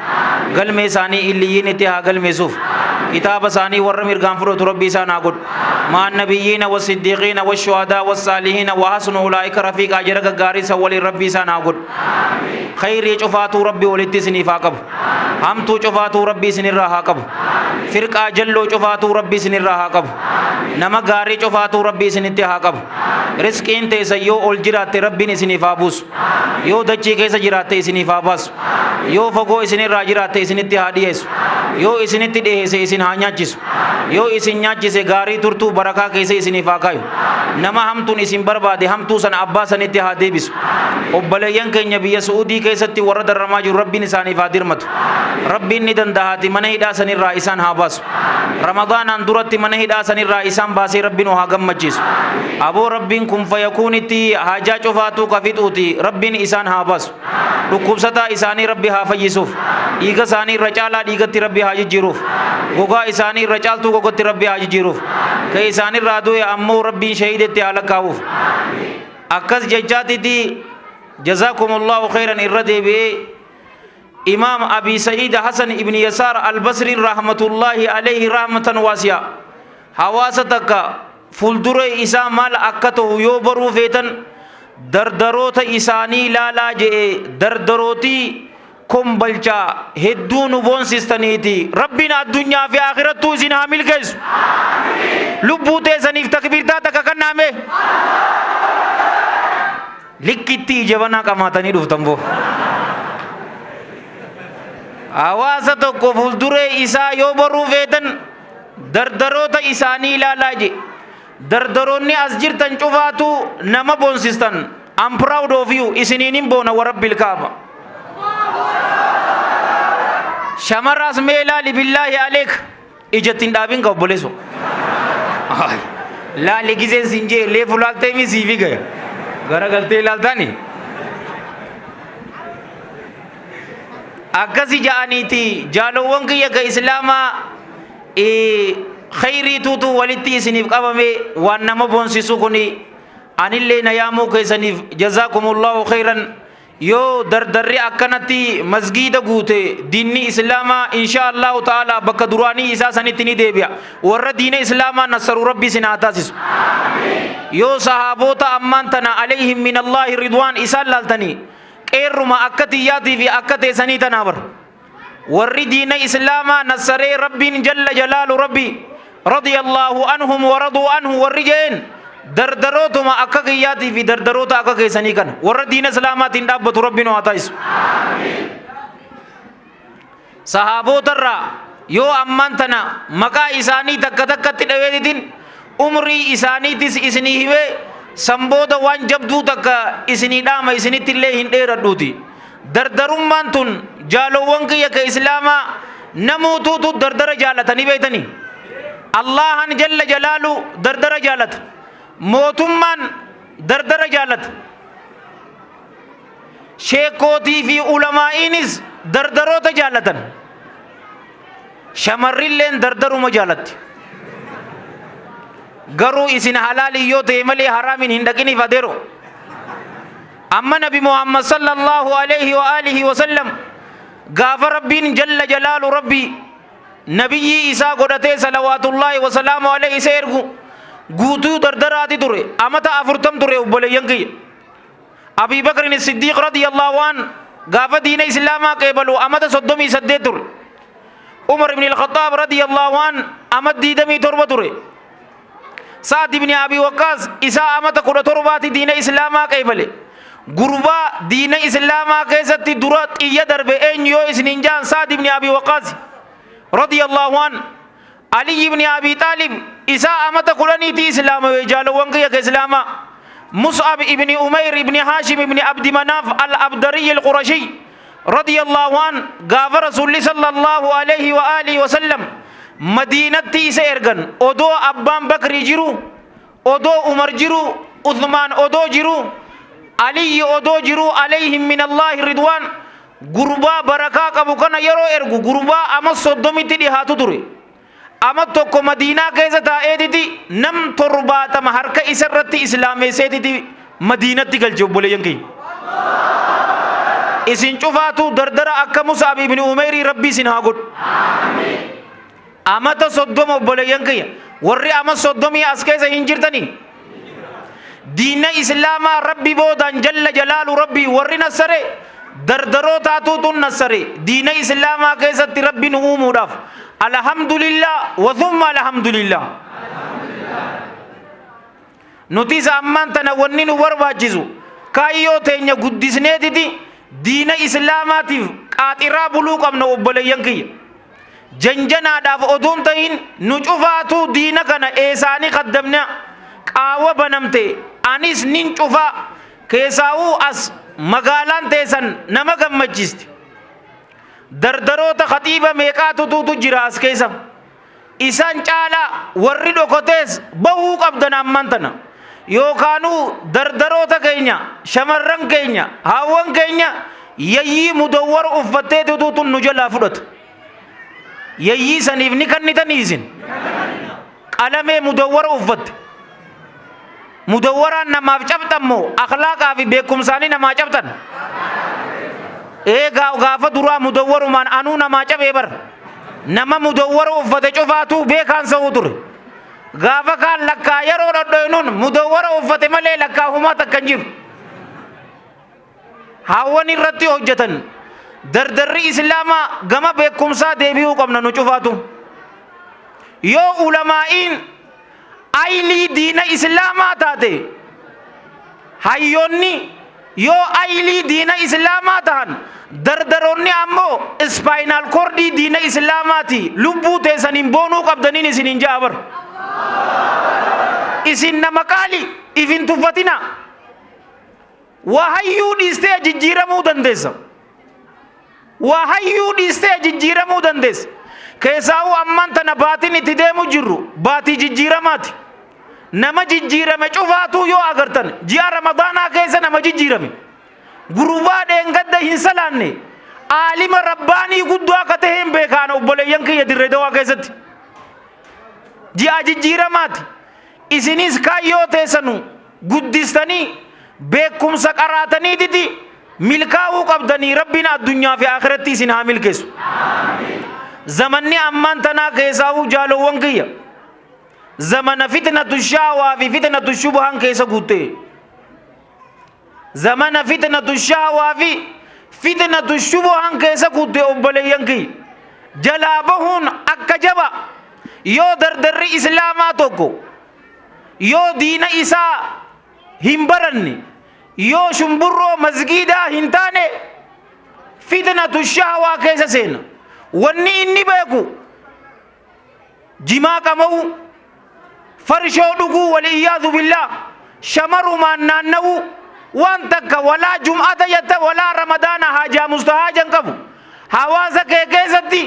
قلمي إساني إليين اتها قلمي سوف كتاب ثاني ورمير غانفرو ربي سانا قد مع النبيين والصديقين والشهداء والصالحين وحسن أولئك رفيق أجر غاري سوالي ربي سانا قد خير يشفاتو ربي ولدي سنيفا قب همتو شفاتو ربي سنراها قب فرقا جلو شفاتو ربي سنراها قب نما غاري شفاتو ربي سنتها قب رزقين تيسا يو أول جرات ربي نسنيفا بوس يو دچي كيسا جرات سنيفا باس يو فقو سنرا جرات سنتها ديس يو isinitti dhiheesse isin haa nyaachisu yoo isin nyaachise gaarii turtuu barakaa keessa isiniif haa kaayu nama hamtuun isin barbaade hamtuu sana abbaa sanitti haa deebisu obboleeyyan keenya biyya Suudii keessatti warra darramaa jiru rabbiin isaaniif haa dirmatu rabbiin ni dandahaati mana hidhaa sanirraa isaan haa baasu ramadaanaan duratti mana hidhaa sanirraa isaan baasee rabbiin haa gammachiisu aboo rabbiin kun fayakuunitti haajaa cufaatuu kafixuuti rabbiin isaan haa baasu dhukkubsataa isaanii rabbi haa fayyisuuf dhiiga isaanii irra caalaa dhiigatti rabbi haa jijjiiruuf gogaa isaanii irra caaltuu gogotti rabbi haa jijjiiruuf ka isaanii irraa du'e ammoo rabbiin shahiidetti haa lakkaa'uuf akkas jechaatitti jazaakumullahu khayran irra deebi'ee إمام أبي سعيد حسن ابن يسار البصري رحمة الله عليه رحمة واسعة حواستك فلدر إسا مال أكته يوبرو فيتن دردروت إساني لا لا جئ دردروتي كم بلچا هدون بون سيستنيتي ربنا الدنيا في آخرت تو زين حامل كيس لبوتے سنیف تکبیر دا تککن نامے لکھتی جوانا کماتا نہیں روفتم وہ آوازہ تو کو فلدر ایسا یو برو فیدن دردروتا ایسانی لالاجی دردرونی ازجر تنچوفاتو نما بونسستن I'm proud of you isiniinin boona warabbil kaaba shamarras meelaali billaahi aleek ijattin dhaabin ka obboleeso laali giseen sinjee leefu laaltee mi siifi gaya gara galtee laaltaani akkasi ja'aniiti jaalowwan kiyya ka islaamaa khayrii tuutu walitti isiniif qabame waan nama boonsisu kuni anillee na yaamuu keessaniif jazaakumullahu khayran yoo dardarri akkanatti masgiida guute diinni islaamaa insha allahu ta'ala bakka duraanii isaa sanitti ni deebi'a warra diina islaamaa nasaru rabbi sin haa taasisu yoo sahaabota ammaan tana alayhim min allahi ridwaan isaan laaltanii qeerruma akka tiyyaatii fi akka teessanii tanaa bar warri diina islaamaa nasaree rabbiin jalla jalaalu rabbi radiyallahu anhum wa raduu anhu warri jeen dardarootuma akka kiyyaatii fi dardaroota akka keessanii kana warra diina islaamaatiin dhaabbatu rabbiin haa taasisu sahaabotarraa yoo ammaan tana maqaa isaanii takka takkatti dhaweetitiin umrii isaaniitis isinii himee sambooda waan jabduu takka isinii dhaama isinitti illee hin dheeradhuuti dardarummaan tun jaalowwan kiyya ka islaamaa namuutuutu dardara jaalatanii beeytanii allahan jalla jalaalu dardara jaalata mootummaan dardara jaalata sheekootii fi ulamaa'iinis dardaroota jaalatan shamarrilleen dardaruma jaalatti garuu isin halaalii yoo ta'e malee haraamin hin dhaqiniif adeero amma nabi muhammad sallallahu alayhi wa alihi wa sallam gaafa rabbiin jalla jalaalu rabbi nabiyyi isaa godhatee salawaatullaahi wa salaamu alayhi isa ergu guutuu dardaraati ture amata 40 ture obboleeyyan kiyya abii bakrin siddiiq radiyallahu an gaafa diina islaamaa qeebalu amata 38 ture umar ibn al-khattaab radiyallahu an amata 27 ture Sa'd ibn Abi Waqqas isa amata 17 diina islaamaa qeebale gurbaa diina islaamaa keessatti dura xiyya darbe eenyu yoo isinin jaan Sa'd ibn Abi Waqqas radiyallahu an Ali ibn Abi Talib isa amata 10 islaama jaalawwan kiyya ka islaama Mus'ab ibn Umayr ibn Hashim ibn Abd Manaf al-Abdari al-Qurashi radiyallahu an gaafa rasuulli sallallahu alayhi wa alihi wa sallam madiinatti isa ergan odoo abbaan bakri jiru odoo umar jiru uthmaan odoo jiru aliyyi odoo jiru alayhim min allahi ridwaan gurbaa barakaa qabu kana yeroo ergu gurbaa ama 30tti dhihaatu ture ama tokko madiinaa keessa taa'eetiti nam 70 harka isa irratti islaameesseetiti madiinatti galche obboleeyyan kiyya isin cufaatu dardara akka Mus'ab ibn Umayr rabbi isin haa godhu amata 30 obboleeyyan kiyya warri ama 30 as keessa hin jirtanii diina islaamaa rabbi boodaan jalla jalaalu rabbi warri nasare dardarootaatuutun nasare diina islaamaa keessatti rabbi nu uumuudhaaf alhamdulillah wa thumma alhamdulillah nuti isa ammaan tana wanni nu barbaachisu kaayyoo teenya guddisneetiti diina islaamaatiif qaaxiraa buluu qabna obboleeyyan kiyya janjanaadhaaf oduun ta'in nu cufaatu diina kana eesaanii qaddamna qaawa banamte anis nin cufaa keessaa'uu as magaalaan teessan nama gammachiisti dardaroota khatiiba meeqaatu tuutu jira as keessa isaan caalaa warri dhokotees bahuu qabdan ammaan tana yookaanuu dardaroota keenya shamarran keenya haawwan keenya yayyii mudawwara uffattee tuutu nu jalaa fudhatu yayyii saniif ni kannitanii isin qalamee mudawwara uffatte mudawwaraan namaaf cabxan moo akhlaaqaa fi beekumsaanii namaa cabxan eegaa gaafa duraa mudawwarumaan anuu namaa cabee bar nama mudawwara uffate cufaatu beekaan sa'uu ture gaafa kaan lakkaa yeroo dhodhoynuun mudawwara uffate malee lakkaa humaa takka hin jiru hawwan irratti hojjetan dardarri islaamaa gama beekumsaa deebi'uu qabna nu cufaatu yoo ulamaa'iin aylii diina islaamaa taate hayyoonni yoo aylii diina islaamaa tahan dardaroonni ammoo ispaayinaal koordii diina islaamaati lubbuu teessaniin boonuu qabdaniin isiniin jaabar isin nama qaali ifin tuffatina waa hayyuu dhiistee jijjiiramuu dandeessa waa hayyuu dhiistee jijjiiramuu dandeessa keessaa'uu ammaan tana baatiin itti deemu jirru baatii jijjiiramaati nama jijjiirame cufaatuu yoo agartan ji'a ramadaanaa keessa nama jijjiirame gurubaa dheengadda hin salaanne aalima rabbaanii guddoo akka ta'e hin beekaana obboleeyyan kiyya dirree dawaa keessatti ji'a jijjiiramaati isinis kaayyoo teessanu guddistanii beekumsa qaraataniititi milkaa'uu qabdanii rabbiin addunyaa fi akhiratti isin haa milkeessu zamanni ammaan tanaa keessaa'uu jaalowwan kiyya zamana fitnatu shaawaa fi fitnatu shubuhan keessa guutte zamana fitnatu shaawaa fi fitnatu shubuhan keessa guutte obboleeyyan kiyya jalaa bahuun akka jaba yoo dardarri islaamaa tokko yoo diina isaa hin baranne yoo shumburroo masgiidaa hin taane fitnatu shaawaa keessa seena wanni inni beeku jimaa qama'u farshoo dhuguu waliyyaazu billah shamarumaan naanna'u waan takka walaa jum'ata yatta walaa ramadaana haajaa mustahaajan qabu hawaasa kee keessatti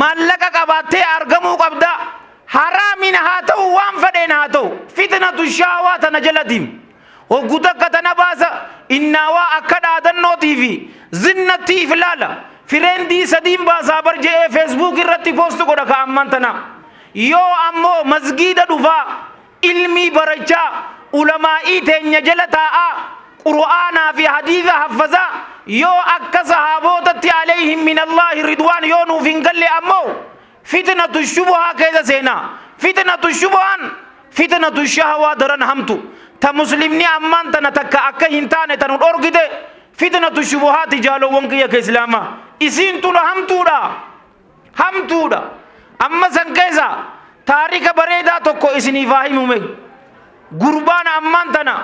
maallaqa qabaattee argamuu qabda haraamin haa ta'u waan fedheen haa ta'u fitnatu shaawaa tana jala diim hoggu takka tana baasa innaawaa akka dhaadannootii fi zinnattiif laala fireendii sadiin baasaa bar je'ee feesbuuk irratti poostu godha ka ammaan tana yoo ammoo masgiida dhufaa ilmii barachaa ulamaa'ii teenya jala taa'aa qur'aanaa fi hadiisa haffazaa yoo akka sahaabotatti alayhim min allaahi ridwaan yoo nuuf hin galle ammoo fitnatu shubuhaa keessa seenaa fitnatu shubuhaan fitnatu shahawaa daran hamtu ta muslimni ammaan tana takka akka hin taane tanu dhorgite fitnatu shubuhaati jaalowwan kiyya ka islaamaa isiin tuna hamtuudha amma san keessa taarika bareedaa tokko isiniif haa himume gurbaan ammaan tana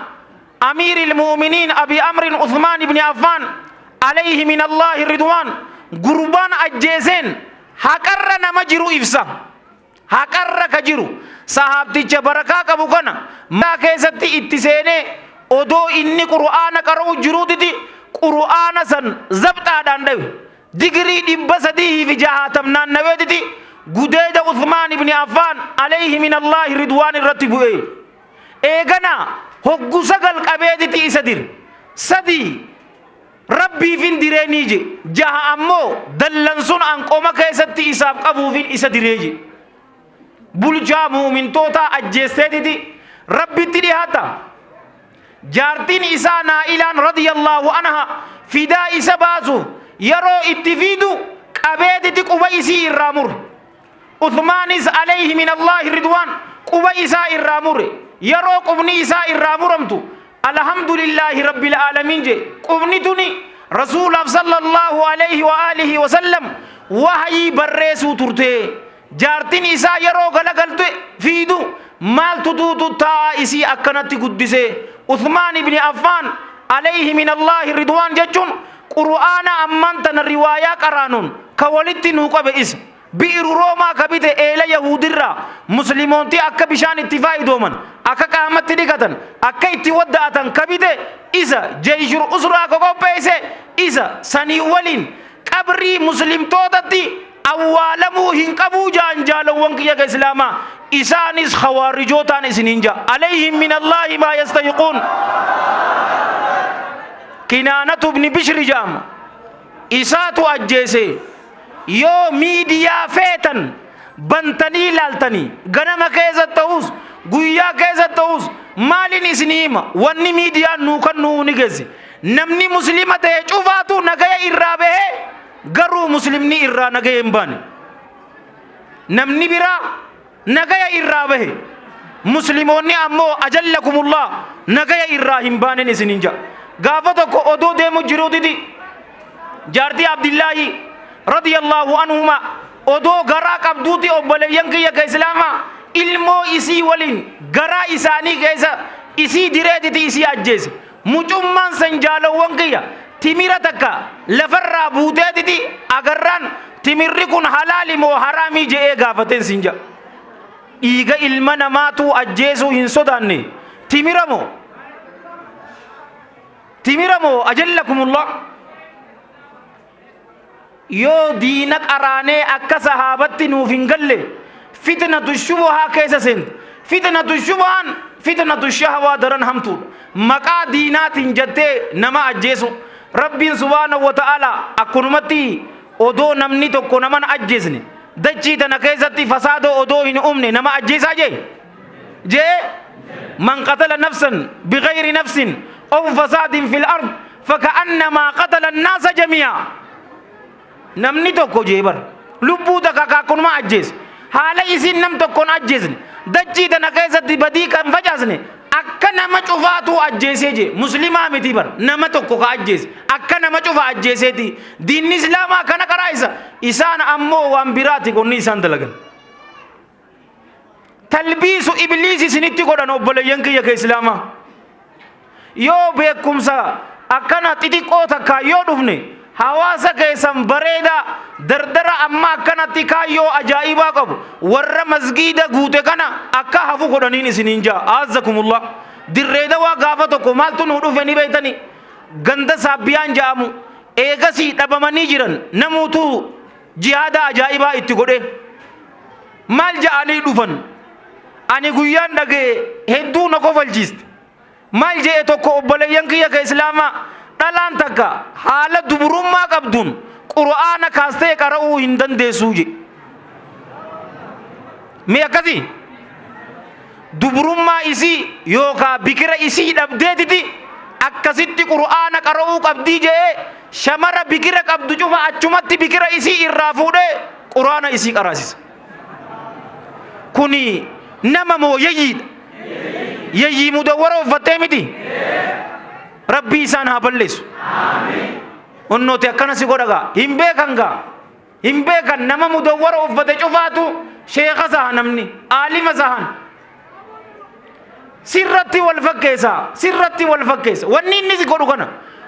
amiiri ilmu'miniin abi amrin uthmaan ibni affaan alayhi min allaahi ridwaan gurbaan ajjeeseen haqarra nama jiru ibsa haqarra ka jiru sahaabticha barakaa qabu kana maa keessatti itti seenee odoo inni qur'aana qara'u jiruutiti qur'aana san zabxaadhaan dhawe digirii 360 naannaweetiti gudeeda uthmaan ibni affaan alayhi min allaahi ridwaan irratti bu'e eegana hoggu sagal qabeetiti isa dir sadii rabbiifin direenii je jaha ammoo dallansun anqoma keessatti isaaf qabuufin isa direeje bulchaa muumintoota ajjeesteetiti rabbitti dhihaata jaartiin isaa naa'ilaan radiyallaahu anha fidaa isa baasuuf yeroo itti fiidu qabeetiti quba isii irraa mure uthmaanis alayhi min allaahi ridwaan quba isaa irraa mure yeroo qubni isaa irraa muramtu alhamdulillaahi rabbil aalamiin je qubni tuni rasuulaaf sallallahu alayhi wa alihi wa sallam wahayii barreessuu turte jaartiin isaa yeroo galagalte fiidu maaltu tuutu taa isii akkanatti guddise uthmaan ibni affaan alayhi min allaahi ridwaan jechuun qur'aana ammaan tana riwaayaa qaraanuun ka walitti nuu qabe isa bi'iru roomaa ka bite eela yahuudirraa musliimoontii akka bishaan itti faayidooman akka qaamatti dhiqatan akka itti wadda'atan ka bite isa jeeshur usraa ka qopheesse isa sanii waliin qabrii muslimtootatti awwaalamuu hin qabuu jaan jaalowwan kiyya ka islaamaa isaanis khawaarijootaan isiniin jaa alayhim min allaahi maa yastahiquun kinaanatu ibni bishri jaama isaatu ajjeese yoo miidiyaa feetan bantanii ilaaltanii ganama keessa ta'us guyyaa keessa ta'us maalin isinii hima wanni miidiyaan nuu kan nuu ni geesse namni muslima ta'e cufaatu nagaya irraa bahe garuu muslimni irraa nagaya hin baane namni biraa nagaya irraa bahe muslimoonni ammoo ajallakumullah nagaya irraa hin baanen isinin jaa gaafa tokko odoo deemu jiruutiti jaartii Abdillaahi radiyallahu anhuma odoo garaa qabduuti obboleeyyan kiyya ka islaamaa ilmoo isii waliin garaa isaanii keessa isii direetiti isii ajjeese mucummaan san jaalawwan kiyya timira takka lafarraa buuteetiti agarraan timirri kun halaali moo haraamii je'ee gaafateen sin jaa dhiiga ilma namaatu ajjeesuu hin sodaanne timira moo ajallakumullah yoo diina qaraanee akka sahaabatti nuuf hin galle fitnatu shubuhaa keessa seente fitnatu shubuhaan fitnatu shahwaa daran hamtuudha maqaa diinaatiin jettee nama ajjeesu rabbiin subhaanahu wa ta'ala akkunumatti odoo namni tokko naman ajjeesne dachii tana keessatti fasaadoo odoo hin uumne nama ajjeesaa jee man qatala nafsan bighayri nafsin aw fasaadin fil ard faka'annamaa qatala annaasa jamii'a namni tokko jee bar lubbuu takka akkanuma ajjeese haala isin nam tokkoon ajjeesne dachii tana keessatti badii kan facaasne akka nama cufaatu ajjeesee jee muslimaa miti bar nama tokko ka ajjeese akka nama cufa ajjeeseeti diinni islaamaa kana qaraayisa isaan ammoo waan biraati konni isaan dalagan talbiisu ibliisi isinitti godhan obboleeyyan kiyya ka islaamaa yoo beekumsa akkana xixiqqoo takka yoo dhufne hawaasa keessan bareeda dardara amma akkanatti kaayyoo ajaa'ibaa qabu warra masgiida guute kana akka hafu godhaniin isiniin jaa azzakumullah dirreeda waa gaafa tokko maaltu nu dhufe ni beeytani ganda saabbiyaan ja'amu eegasii dhabamanii jiran namuutu jihaada ajaa'ibaa itti godhe maal ja'anii dhufan ani guyyaan dhagee hedduu na kofalchiiste maal je'e tokko obboleeyyan kiyya ka islaamaa dhalaan takka haala dubrummaa qabduun qur'aana kaastee qara'uu hin dandeessuu je mee akkasii dubrummaa isii yookaa bikira isii dhabdeetiti akkasitti qur'aana qara'uu qabdii je'ee shamara bikira qabdu cufa achumatti bikira isii irraa fuudhee qur'aana isii qaraasisa kuni nama moo yayyiidha yayyii mudawwara uffattee miti rabbi isaan haa balleessu onnooti akkana si godhagaa hin beekan nama mudawwara uffate cufaatu sheeka saha namni aalima sahan sirratti wal fakkeessa wanni inni si godhu kana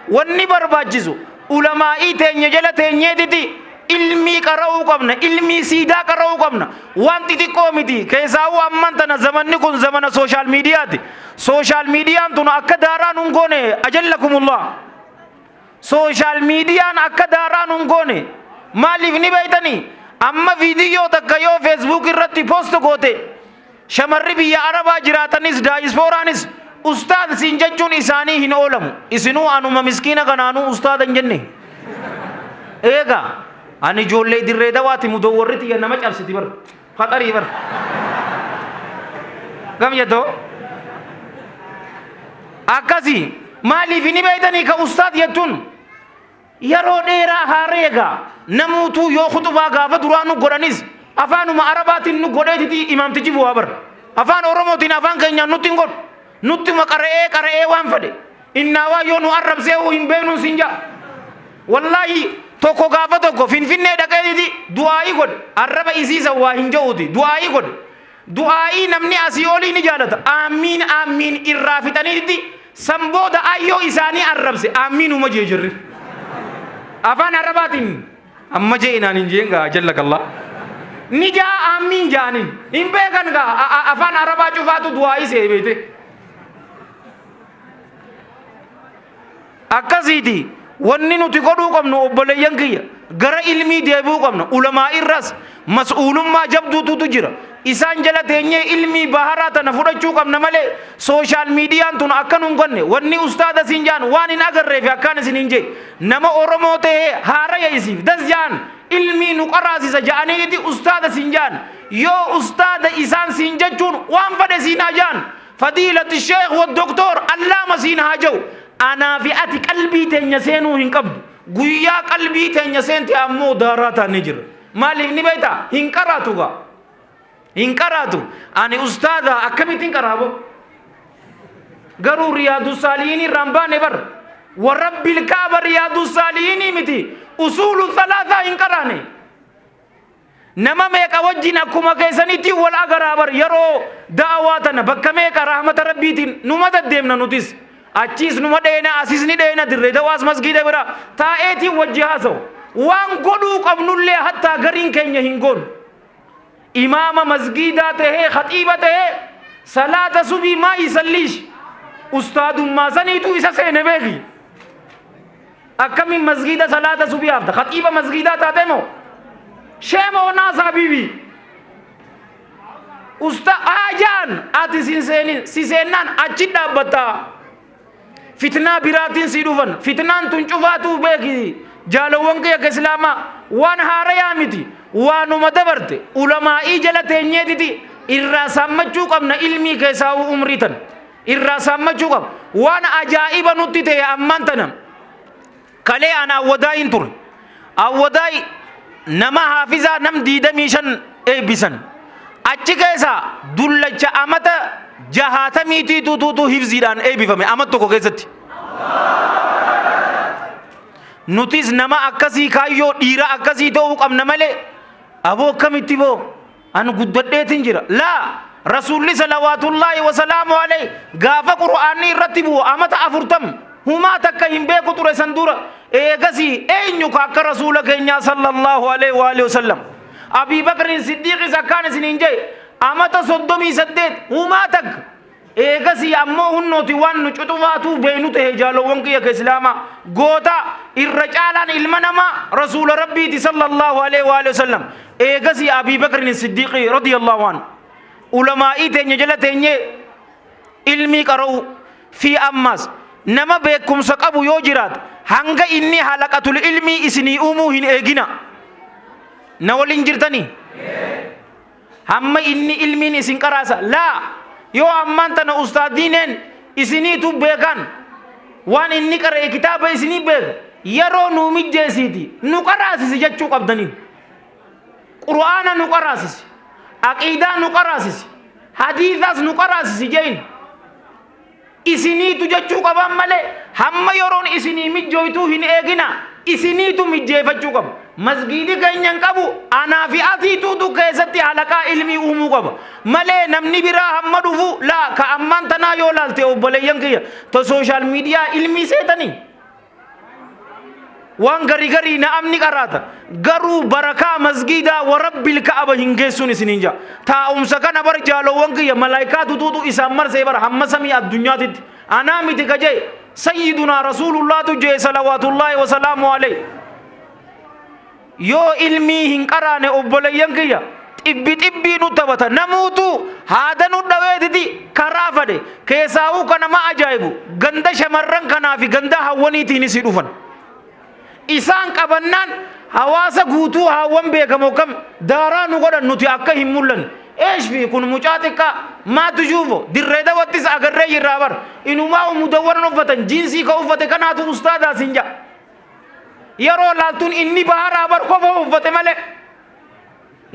wanni barbaachisu ulamaa'ii teenya jala teenyeetiti ilmii qara'uu qabna ilmii siidaa qara'uu qabna waan xixiqqoo miti keessaa'uu amman tana zamanni kun zamana sooshaal miidiyaati sooshaal miidiyaan tun akka daaraan hin goone ajallakumullah sooshaal miidiyaan akka daaraan hin goone maaliif ni beeytanii amma viidiyoo takka yoo feesbuuk irratti poost goote shamarri biyya arabaa jiraatanis daayisporaanis ustaad siin jechuun isaanii hin oolamu isinuu anuma miskiina kanaanuu ustaada hin jenne eega ani ijoollee dirree dawaati mudawwarriti ya nama cabsiti bar faqarii bar gam jedhoo akkasii maaliif ni beeytanii ka ustaad jettuun yeroo dheeraa haareega namuutuu yoo khutubaa gaafa duraa nu godhanis afaanuma arabaatiin nu godheetiti imaamtichi bu'aa bar afaan oromootiin afaan keenyaan nutti hin godhu nuttuma qara'ee waan fedhe innaawaa yoo nu arrabsee hin beeknu siin jaa wallaahi tokko gaafa tokko finfinnee dhaqeetiti du'aa'ii godhe arraba isiisa waa hin ja'uuti du'aa'ii godhe du'aa'ii namni asii olii ni jaalata aamiin irraa fixaniiti san booda ayyoo isaanii arrabse aamiinuma jee jirri afaan arabaatiin amma jee inaan hin jeen gaa jallakallaa ni jaa aamiin jaaniin hin beekan gaa afaan arabaa cufaatu du'aa'ii see beete akkasiiti wanni nuti godhuu qabnu obboleeyyan kiyya gara ilmii deebi'uu qabna ulamaa irras mas'uulummaa jabduutu jira isaan jala teenyee ilmii baharaa tana fudhachuu qabna malee sooshaal miidiyaan tun akkan hin gonne wanni ustaada siin jaan waan hin agarreef akkaan isin hin jee nama oromoo ta'ee haaraya isiif das jaan ilmii nu qaraasisa ja'aniiti ustaada siin jaan yoo ustaada isaan siin jechuun waan fedhe siin haa jaan fadiilati sheekh wa doktor allaama siin haa jau anaa fi ati qalbii teenya seenuu hin qabdu. Guyyaa qalbii teenya seente ammoo daaraa taanee jirra. Maaliif ni beektaa? Hin qaraatu gaa. Hin qaraatu. Ani ustaadha akkamittiin qaraabo? Garuu riyaadu saalihiin irraan baane bar. Warabbil kaaba riyaadu saalihiinii miti. Usuulu salaasaa hin qaraane. Nama meeqa wajjin akkuma keessanitti wal agaraa bar yeroo daawaa tana bakka meeqa rahmata rabbiitiin numa deddeemna nutis. Achis numa dheena asis ni dheena dirree dawaas masgiida bira taa'eetiin wajji haasa'u. Waan godhuu qabnullee hattaa gariin keenya hin goonu. Imaama masgiidaa tahee khatiiba tahee salaata subii maa isalliish ustaadummaa saniitu isa seene beeki. Akkamiin masgiida salaata subii hafta khatiiba masgiidaa taate moo sheemoo naasaa bibi usta ajaan ati si seennaan achi dhaabbataa fitnaa biraatiin si dhufan fitnaan tun cufaatuu beeki jaalawwan kiyya islaamaa waan haarayaa miti waanuma dabarte ulamaa'ii jala teenyeetiti irraa saammachuu qabna ilmii keessaa umrii tan irraa saammachuu qabna waan ajaa'iba nutti ta'e ammaan tana kalee ana awwadaayin ture awwadaayi nama haafizaa nam 25 eebbisan achi keessaa dullacha amata 60 tuutu hifziidhaan eebbifame amat tokko keessatti. Nutis nama akkasii kaayyoo dhiira akkasii ta'uu qabna malee aboo akkamitti boo an guddadheetin jira laa rasuulli salawaatullaahi wasalaamu alayhi gaafa qur'aanni irratti bu'u amata 40 humaa takka hin beeku ture san dura eegasii eenyu ka akka rasuula keenyaa sallallahu alaihi wa alihi wasallam Abii Bakrin Siddiiqis akkaan isiniin jee amata 38 humaa takka eegasii ammoo hunnooti waan nu cuxufaatuu beenu ta'e jaalowwan kiyya islaamaa goota irra caalaan ilma namaa rasuula rabbiiti sallallahu alaihi wa alihi wasallam eegasii Abii Bakrin Siddiiqi radiyallahu anhu ulamaa'ii teenya jala teenyee ilmii qara'u fi ammas nama beekumsa qabu yoo jiraat hanga inni halaqatul ilmii isinii uumuu hin eegina na waliin jirtanii hamma inni ilmiin isin qaraasa laa yoo ammaan tana ustaadiineen isiniitu beekan waan inni qara'e kitaaba isinii beeka yeroo nuu mijjeesiiti nu qaraasisi jechuu qabdanii qur'aana nu qaraasisi aqiidaa nu qaraasisi hadiisaas nu qaraasisi jein isiniitu jechuu qaban malee hamma yeroon isinii mijjooytuu hin eegina isiniitu mijjeeffachuu qaba masgiidi keenyan qabu anaa fi atiituutu keessatti halaqaa ilmii uumuu qaba malee namni biraa hamma dhufu laa ka ammaan tanaa yoo laalte obboleeyyan kiyya to sooshaal miidiyaa ilmii seetanii waan garii na'amni qaraata garuu barakaa masgiidaa warabbil ka'aba hin geessuun isiniin jaa taa'umsa kana bar jaalowwan kiyya malaayikaa tutuutu isaan marsee bar hamma samii addunyaatitti anaa miti kajee sayyidunaa rasuulullaatu jee salawaatullaahi wasalaamu alayhi yoo ilmii hin qaraane obboleeyyan kiyya xibbii nu taphata namuutu haada nu dhaweetiti karaa fade keessaa'uu kanama ajaa'ibu ganda shamarran kanaa fi ganda hawwaniitiinis dhufan isaan qabannaan hawaasa guutuu hawwan beekamoo kam daaraa nu godhan nuti akka hin mul'anne eeshfi kun mucaa xiqqaa maatu juufo dirree dawattis agarree jirraa bar inumaa mudawwaran uffatan jiinsii ka uffate kanaatu ustaadaa sin jaa yeroo laaltuun inni baharaa bar qofa uffate malee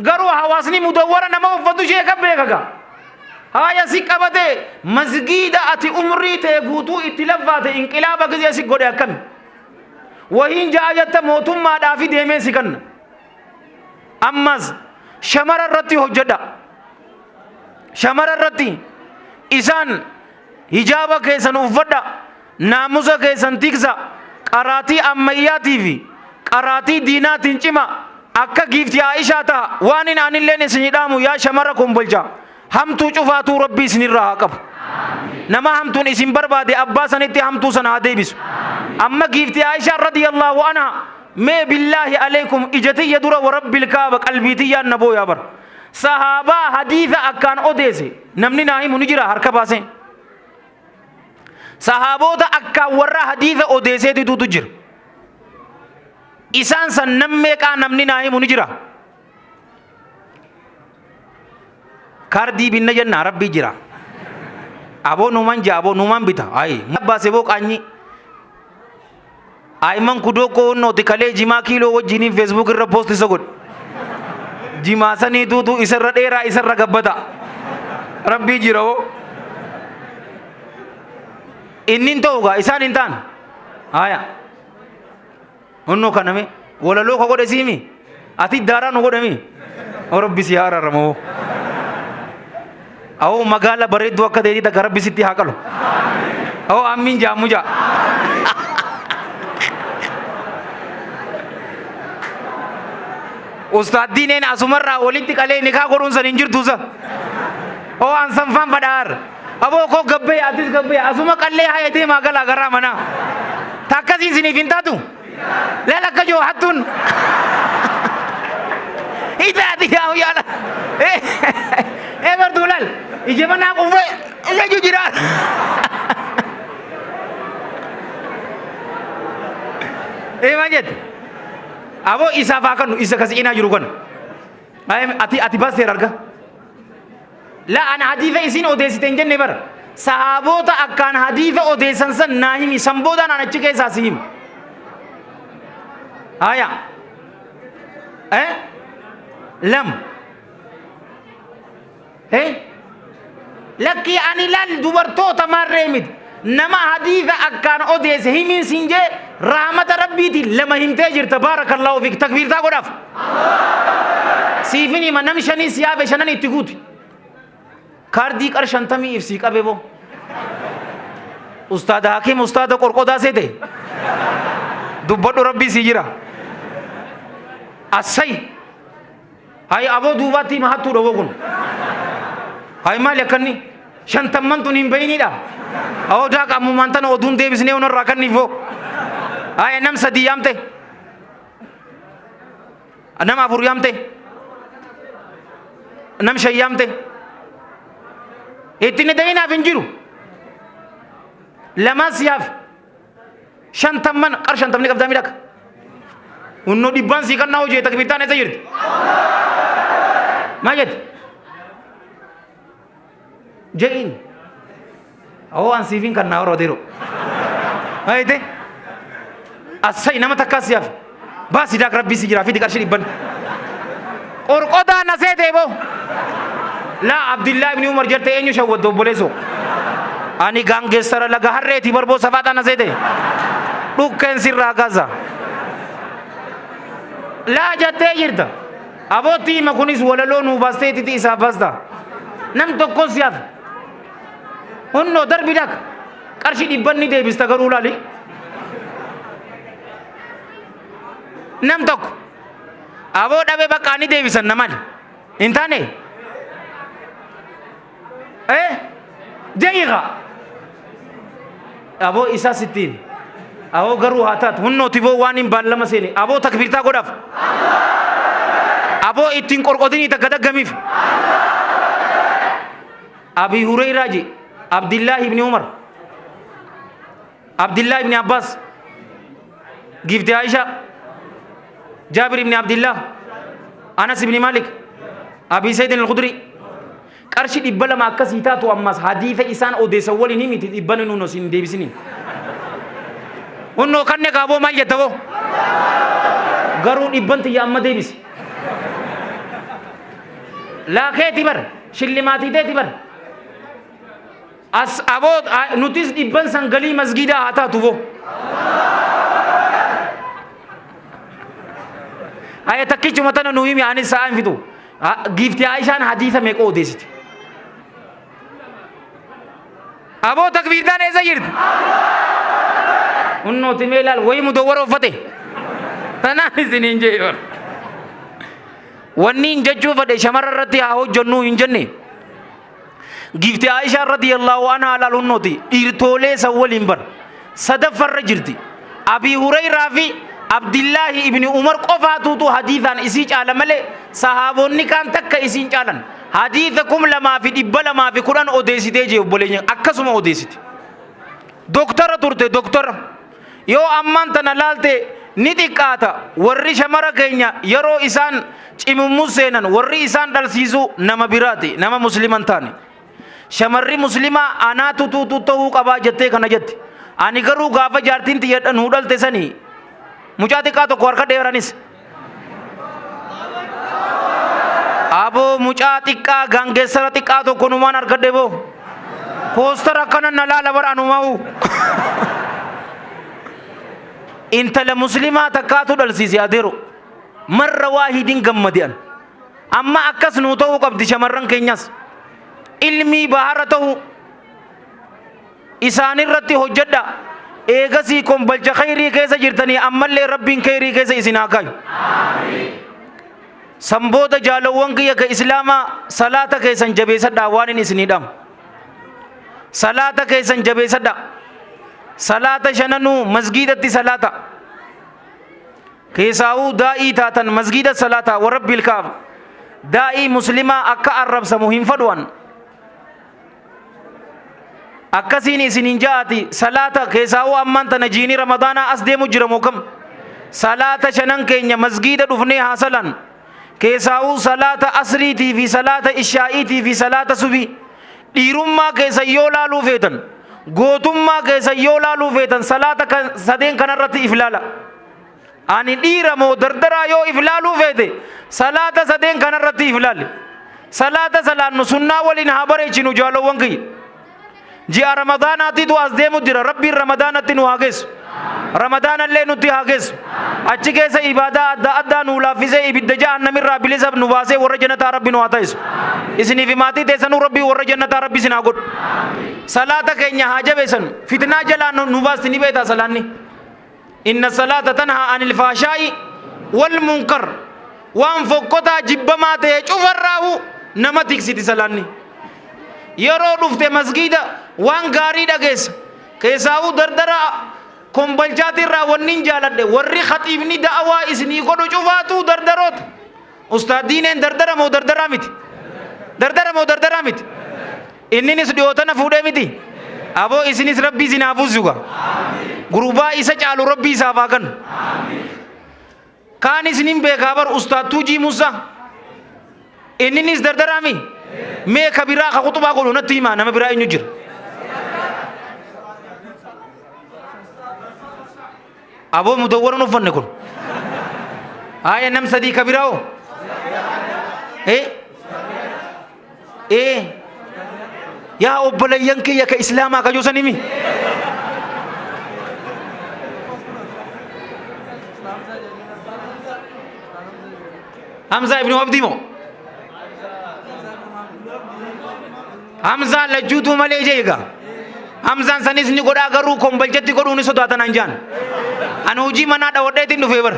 garuu hawaasni mudawwara nama uffatu ishee kan beekaga haya si qabate masgiida ati umrii ta'e guutuu itti laffaate inqilaaba gisee si godhe akkami wahiin jaajatta mootummaadhaa fi deemee si kanna ammas shamara irratti hojjedha shamara irratti isaan hijaaba keessan uffadha naamusa keessan tiksa qaraatii ammayyaatii fi qaraatii diinaatiin cima akka giiftii Aishaa ta'a waan hin anilleen isin hidhaamu yaa shamara kombolcha hamtuu cufaatuu rabbii isinirraa haa qabu nama hamtuun isin barbaade abbaa sanitti hamtuu sana haa deebisu amma giiftii Aishaa radiyallahu anha mee billaahi alaykum ijatiyya dura warabbil kaaba qalbiitiyyaan naboo yaa bar sahaabaa hadiisa akkaan odeese namni naa himu ni jira harka baase sahaabota akkaan warra hadiisa odeeseetitutu jira isaan san nammeeqaa namni naa himu ni jira kaardii binna jenna rabbii jira aboo numan jaa aboo numan bita ay abbaase boo qaanyi ayman kudoo koonnoti kalee jimaa kiiloo wajjiniin feesbuuk irra poost isa godhe jimaa sanii tuutu isarra dheeraa isarra gabbata rabbii jira hoo innin ta'ugaa isaan hin taan haya onnoo kaname walaloo ka godhe siimi ati daaraa nu godhemi o rabbi si haararamo awo magaala bareedduu akka deetii takka rabbi sitti haa qalu awo ammiin jaamuja ustaaddiineen asumarraa walitti qalee nikaa godhuun san hin jirtuusa oo an sanfaan fadhaar aboo koo gabbee atis gabbee asuma qallee hayatee magaalaa garraa mana takkasii isiniif hin taatu leel akka joo hattuun itaati yaa yaala bartuu lal ijema naa qufe ijaju jira maal jette aboo isaaf haa kannu isa kasi inaa jiru kan ati baasteer arga la an hadiifa isin odeessite hin jenne bara sahaabota akkaan hadiifa odeessan san naa himi san boodaan an achi keessaa si himi haya lam lakkii ani lal dubartoota maarree miti nama hadiifa akkaan odeesse himin sin jee rahmata rabbiiti lama himtee jirta baarakallahu fik takbiirtaa godhaaf siifin hima nam shanii siyaafe shanan itti guuti kaardii qar 50 ifsii qabe boo ustaada hakim ustaada qorqodaa seete dubbadhu rabbii si jira asay hay aboo duubaatti ma hattuu dhowoo kun hay maali akkanni 50 tun hin bayniidha awoo daaq ammumaan tana oduun deebisnee onarraa kanniifoo hay nam sadii yaamte nam afur yaamte nam shan yaamte ittiin dayinaaf hin jiru lamaa siyaaf 50 qar 50 qabdaa midhaka unnoo dhibbaan sii kannaa hojii takbiirtaan eessa jirti maa jette je'in awoo an siifin kannaa horoo deero maa jette assay nama takkaa siyaaf baasi daak rabbii si jiraa fiti qarshii dhibban qorqodaa na seetee boo laa abdillaa ibni umar jerte eenyu shawwaddo obboleeso ani gaangeessara laga harreeti barboo safaadhaa na seete dhukkeen sirraa gaza laa jettee jirta abootti hima kunis walaloo nuu baasteetiti isaaf baasta nam tokko siyaaf hunnoo darbi dak qarshii dhibban ni deebista garuu laali nam tokko aboo dhabe baqqaa ni deebisan namal hin taane jayiqa aboo isaa sittiin aboo garuu haa taatu hunnooti boo waan hin baallama seene aboo takbiirtaa godhaaf aboo ittiin qorqodinii takka daggamiif abi hureyraa abdillaahi ibni umar abdillaahi ibni abbaas gifte aisha jaabir ibni abdillah anas ibni malik abi sayyidin al-khudri qarshi dhibba lama akkasii taatu ammas hadiifa isaan odeessan waliin himiti dhibban nuno sin deebisiniin unnoo kanne kaaboo maal jetta boo garuu dhibban tiyya amma deebisi laakeeti bar shillimaatiiteeti bar as aboo nutis dhibban san galii masgidaa haa taatu boo haya takkichuma tana nu himi anis sa'aan fitu gifti aishaan hadiisa meeqa odeessiti aboo takbiirtaan eessa jirti unnooti mee ilaal wayi mudawwara uffate tanaan isiniin jee wanni hin jechuu fadhe shamarra irratti haa hojjannuu hin jenne gifti aishaa radiyallahu anhaa ilaal unnooti dhiirtoolee san waliin bar sadaffarra jirti abii hureyraa fi abdillaahi ibni umar qofaatuutu hadiisaan isii caala malee sahaabonni kaan takka isiin caalan hadiisa 2,210 odeessitee jee obboleeyyan akkasuma odeessite doktara turte doktara yoo ammaan tana laalte ni xiqqaata warri shamara keenya yeroo isaan cimummus seenan warri isaan dhalsiisu nama biraati nama musliman taane shamarri muslimaa anaatu tuutu ta'uu qabaa jettee kana jette ani garuu gaafa jaartiin xiyyeedhan hudhalte sanii mucaa xiqqaa tokko harka dheeranis aboo mucaa xiqqaa gaangeessara xiqqaa tokko numaan argadhe boo poostara akkana na laala bara anumaa'u intala muslimaa takkaatu dhalsiise adeero marra waahidin gammadi'an amma akkas nuu ta'uu qabdi shamarran keenyas ilmii bahara ta'u isaanirratti hojjedha eegasii kombolcha khayrii keessa jirtanii ammallee rabbiin khayrii keessa isin haa kaayu sanbooda jaalawwan kiyya ka islaamaa salaata keessan jabeessadha waan hin isinii dhamu salaata keessan jabeessadha salaata shananuu masgiidatti salaata keessaa'uu daa'ii taatan masgiida salaata warabbil kaaba daa'ii muslimaa akka arrabsamu hin fadhu'an akkasiin isinin ja'ati salaata keessaa'uu ammaan tana jiini ramadaanaa as deemu jira moo kam salaata shanan keenya masgiida dhufnee haasalan keessaa'uu salaata asriitii fi salaata ishaa'iitii fi salaata subii dhiirummaa keessa yoo laaluu feetan gootummaa keessa yoo laaluu feetan salaata sadeen kanarratti iflaala ani dhiira moo dardaraa yoo iflaaluu feete salaata sadeen kanarratti iflaali salaata salaannu sunnaa waliin haa bareechinu jaalowwan kiyya ji'a ramadaanaatiitu as deemu jira rabbiin ramadaanatti nu haa geessu ramadaanallee nutti haa geessu achi keessa ibaadaa adda addaa nuu laaffisee ibidda jahannamirraa bilisa nu baasee warra jannataa rabbi nu haa ta'isu isiniif maatii teessanuu rabbii warra jannataa rabbi isin haa godhu salaata keenya haa jabeessan fitnaa jalaa nu baasti ni beektaa salaanni inna salaata tanhaa anil faashaa'i wal munkar waan fokkotaa jibbamaa ta'e cufarraahu nama tiksiti salaanni yeroo dhufte masgiida waan gaarii dhageessa keessaa'uu dardara kombolchaatirraa wannin jaaladhe warri khatiibni da'awaa isinii godhu cufaatuu dardaroota ustaadiineen dardara moo dardaraa miti dardara moo dardaraa miti inninis dhiyootana fuudhee miti aboo isinis rabbii isin haa fuusuga gurbaa isa caalu rabbii isaaf haa kennu kaan isinin beekaa bar ustaad Tuujii Musaa inninis dardaraa mi mee ka biraa ka kutubaa godhu natti himaa nama biraa eenyu jira aboo mudawwaran uffanne kun aya nam sadii ka biraa oo yaa obboleeyyan kiyya ka islaamaa ka joosan himi Hamza ibn Abdi mo Hamza lajjuutu malee jeega Hamzaan sanis ni godhaa garuu kombolchatti godhuu ni sodaatan anjaan an hojii manaa dhawadheetiin dhufee bar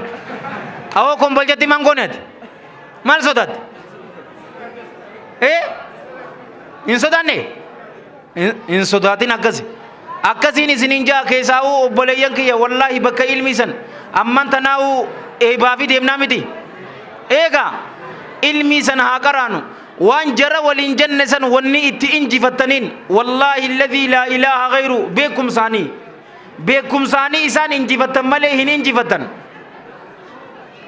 awoo kombolchatti man gooneeti maal sodaat hin sodaanne hin sodaatin akkasiin isinin jaa keessaa'uu obboleeyyan kiyya wallaahi bakka ilmi san amman tanaa'uu eebaafi deemnaa miti eegaa ilmi san haa qaraanu waan jara waliin jenne san wanni itti injifattaniin wallaahi alladhii laa ilaaha ghayru beekumsaanii isaan injifattan malee hin injifattan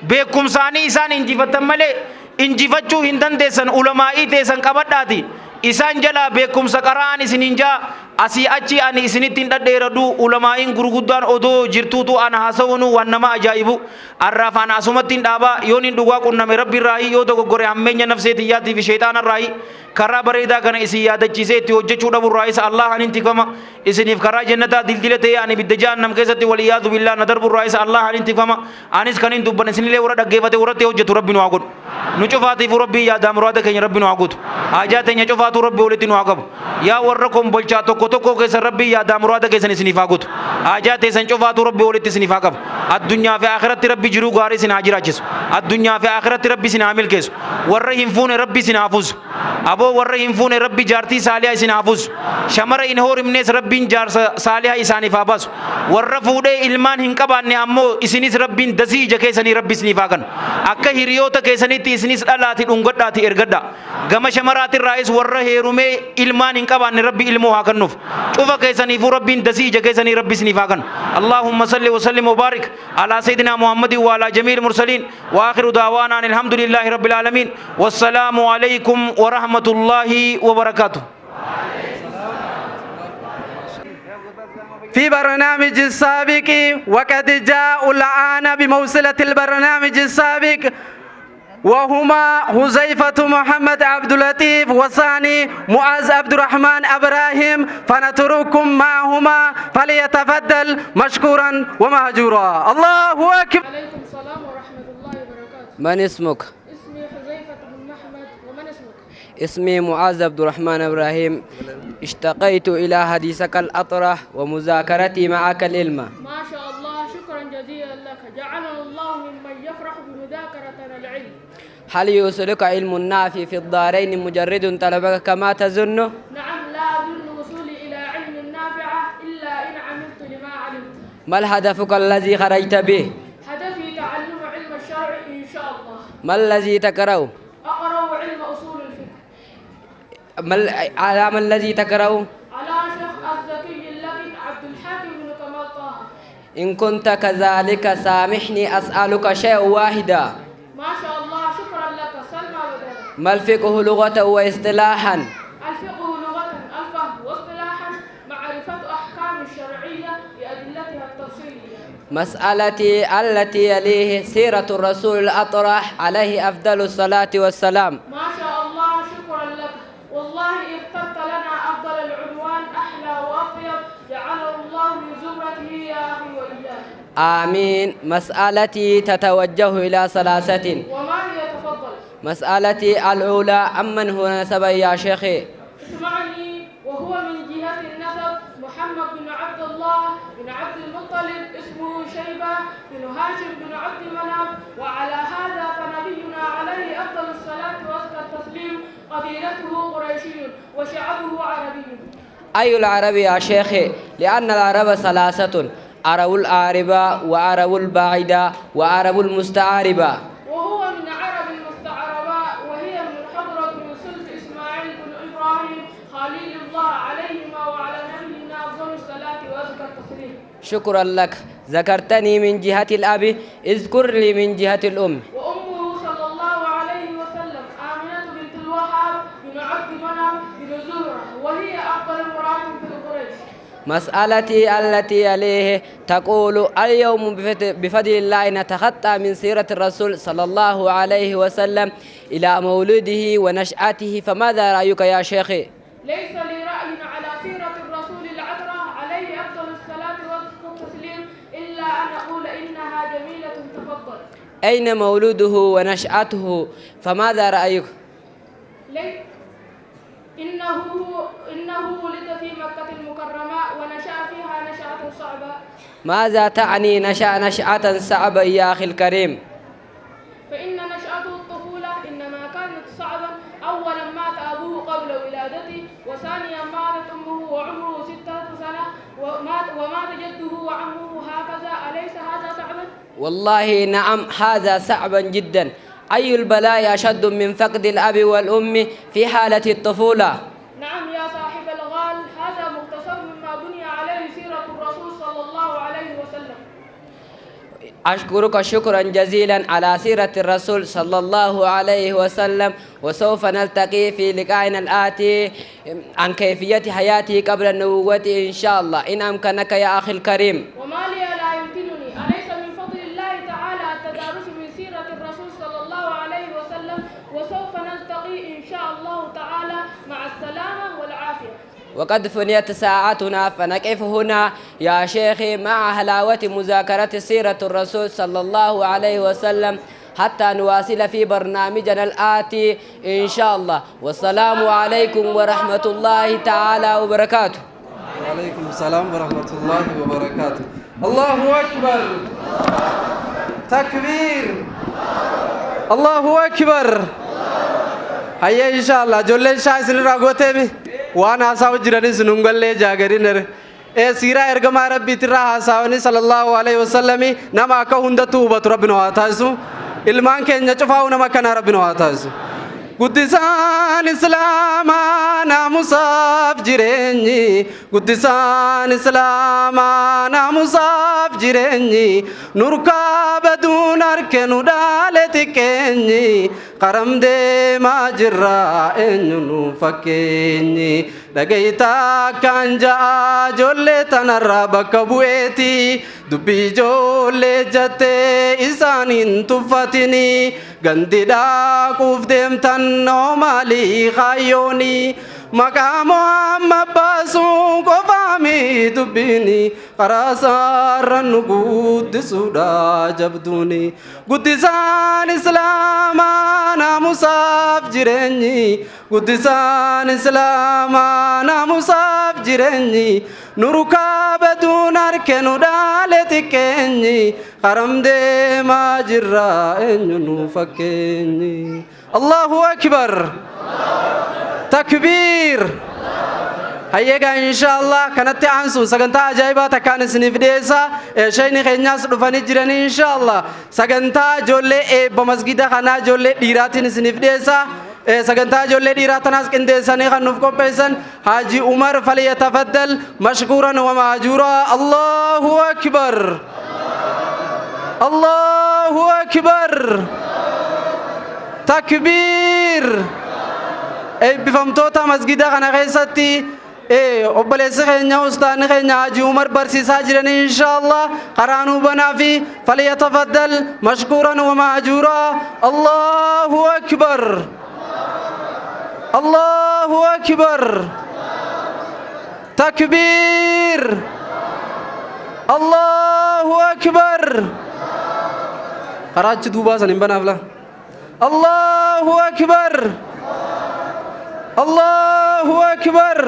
beekumsaanii isaan injifattan malee injifachuu hin dandeessan ulamaa'ii teessan qabadhaati isaan jalaa beekumsa qara'an isinin jaa asii achi ani isinittiin dhadheeradhu ulamaa'iin gurguddaan odoo jirtuutu ana haasa'uunu waan nama ajaa'ibu arraaf ana asumattiin dhaabaa yoon hin dhugaa qunname rabbi irraayi yoo dogoggore hammeenya nafseetiyyaatii fi sheexaana irraayi karaa bareedaa kana isin yaadachiisee itti hojjechuu dhaburraa isa Allah anin tikfama isiniif karaa jannataa dildila ta'e ani bidda jahannam keessatti waliyaadu billah na darburraa isa Allah anin tikfama anis kanin dubban isinillee warra dhaggeeffate warratti hojjetu rabbi nu haa godhu nu cufaatiif rabbi yaadaa muraada keenya rabbi nu haa guutu haajaa teenya cufaatu rabbi walitti nu haa qabu yaa warra kombolchaa tokko tokko keessa rabbi yaadaa muraada keessan isiniif haa guutu haajaa teessan cufaatu rabbi walitti isiniif haa qabu addunyaa fi akhiratti rabbi jiruu gaarii isin haa jiraachisu addunyaa fi akhiratti rabbi isin haa milkeessu warra hin fuune rabbi isin haa fuusu aboo warra hin fuune rabbi jaartii saalihaa isin haa fuusu shamara hin hoorimnes rabbiin jaarsa saalihaa isaaniif haa baasu warra fuudhee ilmaan hin qabaanne ammoo isinis rabbiin dasii ija keessanii rabbi isiniif haa kennu akka hiriyoota keessanitti isinis dhalaati dhungadhaati ergadha gama shamaraatirraayis warra heerumee ilmaan hin qabaanne rabbi ilmoo haa kennuuf cufa keessaniifuu rabbiin dasii ija keessanii rabbi isiniif haa kennu allahumma salli wa sallim wa barik ala sayyidina muhammadin wa ala jamiil mursaliin wa akhiru da'waana alhamdulillahi rabbil alamin wassalamu alaykum wa rahmatullahi wa barakatuh في برنامج السابق، وقد جاءوا الآن بموصلة البرنامج السابق، وهما حذيفة محمد عبد اللطيف وثاني معاذ عبد الرحمن إبراهيم، فنترككم معهما، فليتفضل مشكورا ومهجورا. الله أكبر. عليكم السلام ورحمة الله وبركاته. من اسمك؟ اسمي حذيفة بن محمد. ومن اسمك؟ اسمي معاذ عبد الرحمن إبراهيم. اشتقيت إلى حديثك الأطرح ومذاكرتي معك العلم. ما شاء الله، شكرا جزيلا لك، جعلنا الله ممن يفرح بمذاكرتنا العلم. هل يوصلك علم نافع في الدارين مجرد طلبك كما تظن؟ نعم، لا أظن وصولي إلى علم نافع إلا إن عملت لما علمت. ما الهدفك الذي خرجت به؟ هدفي تعلم علم الشرع إن شاء الله. ما الذي تقرأ؟ أقرأ علم أصول الفقه. على ما الذي تقرأ؟ على شيخ الزكي اللبن عبد الحاكم بن كمال طه. إن كنت كذلك سامحني أسألك شيء واحدا. ما شاء الله، شكرا لك، سلمى بدر. ما الفقه لغة واصطلاحا؟ الفقه لغة الفهم، واصطلاحا معرفة أحكام الشرعية بأدلتها التفصيلية. مسألتي التي يليه سيرة الرسول الأطرح عليه أفضل الصلاة والسلام. ما شاء الله، شكرا لك، والله اخترت لنا أفضل العنوان، أحلى وأطيب، جعله الله من زمرته يا أخي وإياك. آمين. مسألتي تتوجه إلى ثلاثة. وما هي؟ تفضل. مسألتي الأولى، أمن هو نسب يا شيخي؟ اسمعني، وهو من جهة النسب محمد بن عبد الله بن عبد المطلب، اسمه شيبة بن هاشم بن عبد مناف، وعلى هذا فنبينا عليه أفضل الصلاة وأزكى التسليم قبيلته قريشي وشعبه عربي. أي العرب يا شيخي؟ لأن العرب ثلاثة، عرب العاربة وعرب البعيدة وعرب المستعاربة. وهو من عرب المستعربة، وهي من حضرة من سلط إسماعيل بن إبراهيم خليل الله عليهما وعلى نبينا أفضل الصلاة وأزكى التسليم. شكرا لك. ذكرتني من جهة الأب، اذكر لي من جهة الأم. وأمه صلى الله عليه وسلم آمنة بنت الوهاب بن عبد مناف بن زهرة، وهي أفضل امرأة في قريش. مسألتي التي يليه تقول اليوم بفضل الله نتخطى من سيرة الرسول صلى الله عليه وسلم إلى مولده ونشأته، فماذا رأيك يا شيخي؟ ليس لي رأي على سيرة الرسول العذراء عليه أفضل الصلاة والتسليم إلا أن أقول إنها جميلة. تفضل. أين مولوده ونشأته؟ فماذا رأيك؟ إنه ولد في مكة المكرمة ونشأ فيها نشأة صعبة. ماذا تعني نشأة صعبة يا أخي الكريم؟ فإن نشأته الطفولة إنما كانت صعبة. أولا مات أبوه قبل ولادته، وثانيا ماتت أمه وعمره 6 سنة، ومات جده وعمه، هكذا. أليس هذا صعبا؟ والله نعم، هذا صعبا جدا. أي البلاء أشد من فقد الأب والأم في حالة الطفولة؟ نعم يا صاحب الغال، هذا مختصر مما بني عليه سيرة الرسول صلى الله عليه وسلم. أشكرك شكرا جزيلا على سيرة الرسول صلى الله عليه وسلم، وسوف نلتقي في لقائنا الآتي عن كيفية حياته قبل النبوة إن شاء الله، إن أمكنك يا أخي الكريم. وما لي لا يمكنني، أليس من فضل الله تعالى التدارس من سيرة الرسول صلى الله عليه وسلم، وسوف نلتقي إن شاء الله تعالى. مع السلامة والعافية. وقد فنيت ساعتنا، فنقف هنا يا شيخي مع حلاوة مذاكرة سيرة الرسول صلى الله عليه وسلم حتى نواصل في برنامجنا الآتي إن شاء الله. والسلام عليكم ورحمة الله تعالى وبركاته. وعليكم السلام ورحمة الله وبركاته. الله أكبر. تكبير. الله أكبر. هيا إن شاء الله جل شاي سنراغوتي وانا ساو جراني سنونغلي جاغري نر سيرا ارغما ربي ترى ساوني صلى الله عليه وسلم نما كهند توبة ربنا واتاسو ilmaan keenya cufaa'u nama kana rabbi nu haa taasisu guddisaan islaamaa naamusaaf jireenyi guddisaan islaamaa naamusaaf jireenyi nurkaa baduun harke nu dhaale xiqqeenyi qaram deemaa jirra eenyu nu fakkeenyi dhagaytaa kan ja'a ijoollee tanarraa bakka bu'eeti dubbii ijoollee jettee isaaniin tuffatini gandi dhaaquuf deemtan noo maalii kaayyooni maqaa Muhammad baasuun qofaami dubbiini karaa saarran nu guddisuudha jabduuni guddisaan islaamaa naamusaaf jireenyi guddisaan islaamaa naamusaaf jireenyi nurkaa baduun harke nu dhaale xiqqeenyi qaram deemaa jirra eenyu nu fakkeenyi Allahu akbar takbir hayyega inshallah kanatti aansuun sagantaa ajaa'ibaa takkaan isiniif dhiyeessa shayni keenyaas dhufanii jiran inshallah sagantaa ijoollee eebba masgida kanaa ijoollee dhiiraatiin isiniif dhiyeessa sagantaa ijoollee dhiiraa tanaas qindeessanii kan nuuf qopheessan Haji Umar falyatafaddal mashkuuran wa maajuura Allahu akbar Allahu akbar takbir eebbifamtoota masgida kana keessatti obboleessi keenya ustaanni keenya Haji Umar barsiisaa jiran inshallah qaraanuu banaa fi falyatafaddal mashkuuran wa maajuura Allahu akbar Allahu akbar takbir Allahu akbar qaraachi duubaa sanin banaaf la Allahu akbar Allahu akbar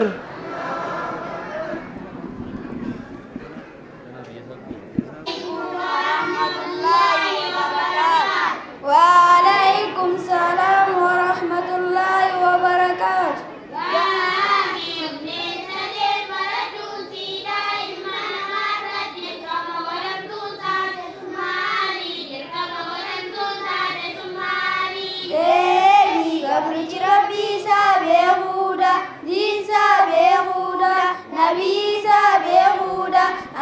وعليكم السلام ورحمة الله وبركاته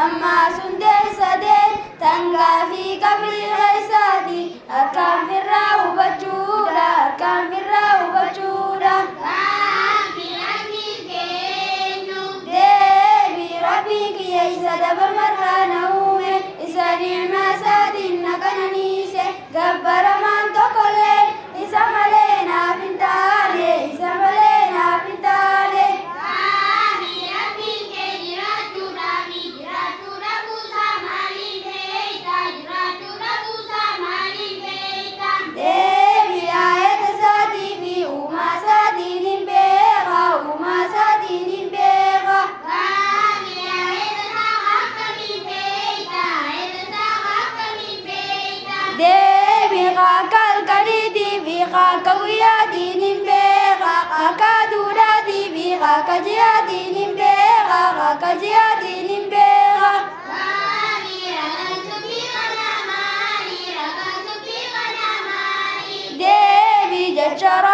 أما سندر سدر تنغا في قبر غيساتي أكام في الراو بجودا أكام في الراو بجودا ديبي ربي كي يسد بمرة نومي إسا نعمة سادين نكنانيسي قبر من تقلل إسا ملينا بنتالي إسا ملينا بنتالي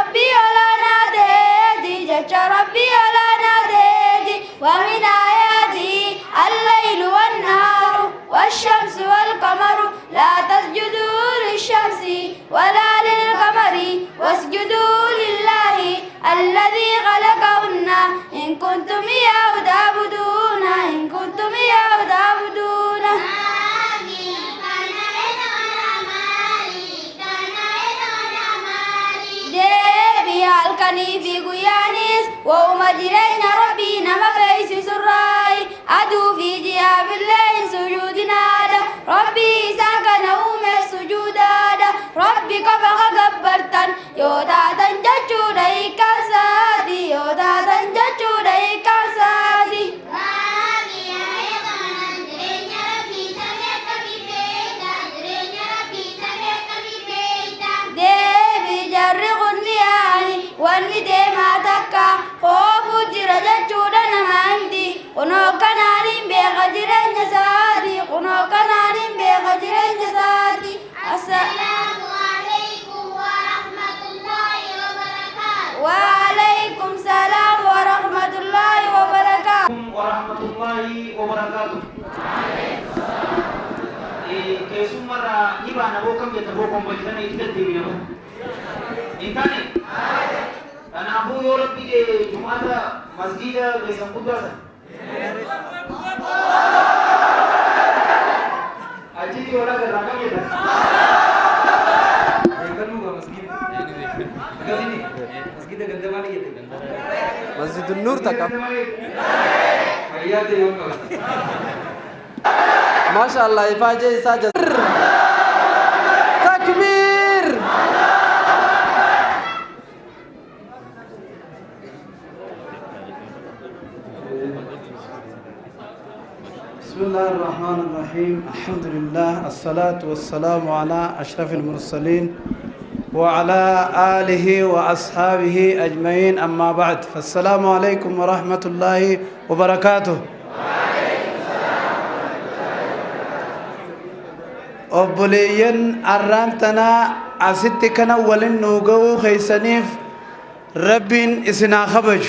ربي ولا نادي جج ربي ولا نادي ومن آياته الليل والنهار والشمس والقمر لا تسجدوا للشمس ولا للقمر واسجدوا لله الذي خلقهن إن كنتم إياه تعبدون إن كنتم إياه تعبدون halkanii fi guyyaanis waa'uma jireenya rabbii nama beeksisu irraa aduu fi ji'a billee hin sujuudinaadha rabbii isaan kana uumeef sujuudaadha rabbi qofa ka gabbartan yoo taatan jechuudha hiikkaansaati yoo taatan jechuudha hiikkaansaati deebii jarri qunniyaani wanni deemaa takka hoofuu jira jechuudha nama himti kunoo kanaaniin beeka jireenya isaati kunoo kanaaniin beeka jireenya isaati assalaamu alaykum wa rahmatullahi wa وبركاته. كيسوم مرة يبان أبو كم يتبوكم بجتنا يتدي بينهم. إنتاني. أنا أبو يوربي جمعة مسجد بيسم قدوسا. أجيتي ولا كرامة كذا. مسجد النور تكا ما شاء الله يفاجئ ساجد تكبير بسم الله الرحمن الرحيم الحمد لله الصلاة والسلام على أشرف المرسلين وعلى آله وأصحابه أجمعين أما بعد فالسلام عليكم ورحمة الله وبركاته أبوليين أرانتنا أستكنا ولن نوغو خيسانيف ربين إسنا خبج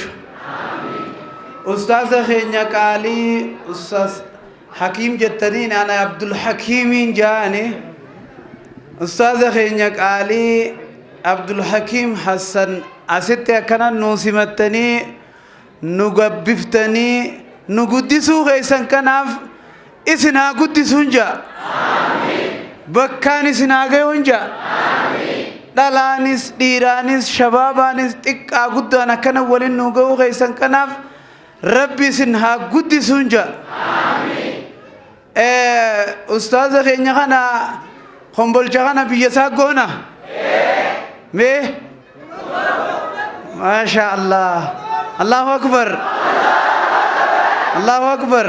أستاذ خينيا قالي أستاذ حكيم جتنين أنا عبد الحكيم جاني أستاذ خينيا قالي عبد الحكيم حسن أستي كنا نوسمتني نغبفتني نغدسو خيسان كناف إسنا قدسون جا بكان إسنا غيون جا دلانيس ديرانيس شبابانيس تقا قدانا كنا ولن نغو خيسان كناف ربي سنها قدسون جا أستاذ خينيا كنا خمبل جانا بيسا غونا مي ما شاء الله الله أكبر الله أكبر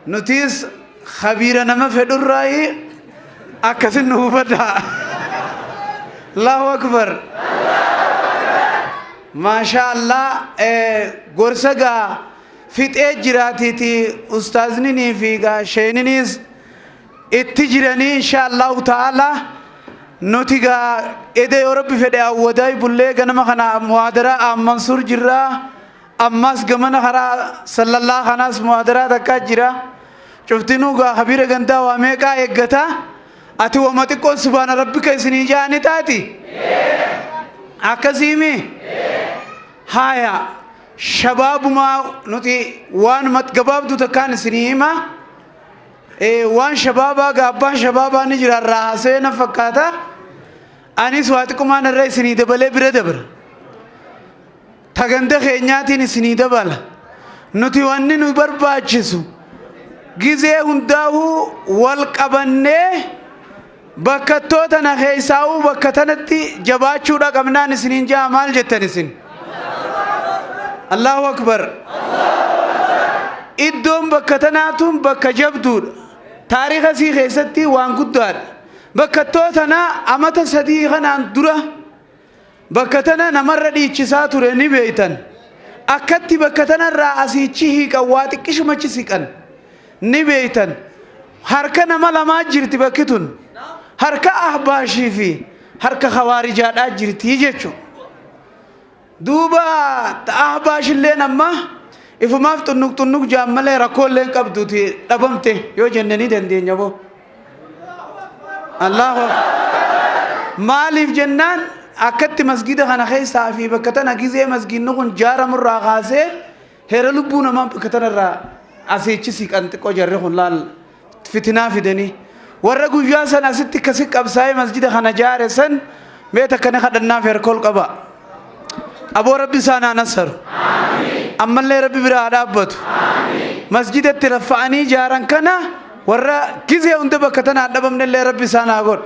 نتيس خبيرا نما فدور راي أكسن نوبدا الله أكبر ما شاء الله غورسغا فيت اجراتي تي استاذني فيغا شينينيز اتجراني إن شاء الله تعالى نتيجة إذا يورب في الأوداي بقول أنا خنا محاضرة منصور جرا أماس جمنا خرا صلى الله خناس محاضرة دكا جرا شفتينو غا خبير غنتا واميكا إجتا أتو وماتكو سبحان ربك إسني جاني تاتي أكسيمي هايا شباب ما نتي وان مت جباب دو تكان سنيما وان شبابا غابا شبابا نجرا راسه نفكاتا اني سواتكم ان الرئيس نيدبل بريدبر تغند خينياتي نسنيدبل نتي وان نو برباچسو غيزه هنداو والقبنه بكتوتنا خيساو بكتنتي جباچو دا قمنا نسنينجا مال جتنسن الله اكبر إدوم بكتناتهم بكجبدود تاريخ سي خيستي وان قدار بكتوتنا أمت صديقنا درة بكتنا نمر دي چساتو رني بيتن أكتي بكتنا رأسي چيه قواتي كشو ما چسيكن نبيتن هركا نمالا ما جرتي بكتون هركا أحباشي في هركا خوارجات جرتي يجيشو دوبا أحباش اللي نما إفماف تنوك جامله ركول لين كبدوتي دبمته يو جنني دندين يابو الله مالف جنان أكتت مسجد خنا خي صافي بكتنا كيزه مسجد نكون جارا مرة غازه هرلوبونا ما بكتنا را أسيتشي سيك أنت كوجر خلال فتنة في دني ورقو جاسن أسيت كسيك أبساي مسجد خنا جار سن بيت كنا خدنا في ركول كبا أبو ربي سانا نصر أما اللي ربي برا أبوت مسجد الترفعني جاران كنا ورا كيزه عند بكتنا أدب من اللي ربي سانا أقول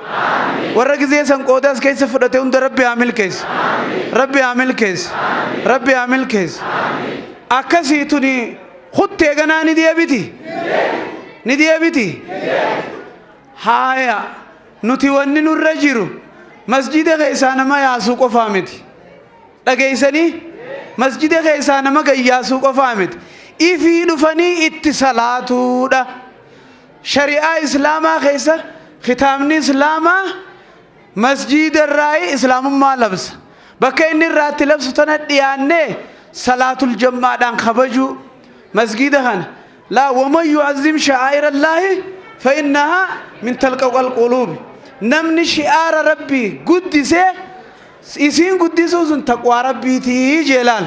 ورا كيزه سانكوداس كيس فرته عند ربي عامل كيس ربي عامل كيس ربي عامل كيس أكاسي توني خد تيجانا ندي أبيتي هايا نتيواني نرجيرو مسجد غيسانا ما ياسوق فامتي لقيسني مسجد غيسانا ما ياسوق فامت إفي دفني اتصالاتو دا شريعة إسلاما غيسا ختامني إسلاما مسجد الرأي إسلام ما لبس بكين الرات لبس تنديانه صلاة الجمعة دان خبجو مسجد خان لا ومن يعظم شعائر الله فإنها من تلقى القلوب نمني شعار ربي قدسه إسين قدسه تقوى ربي تي جلال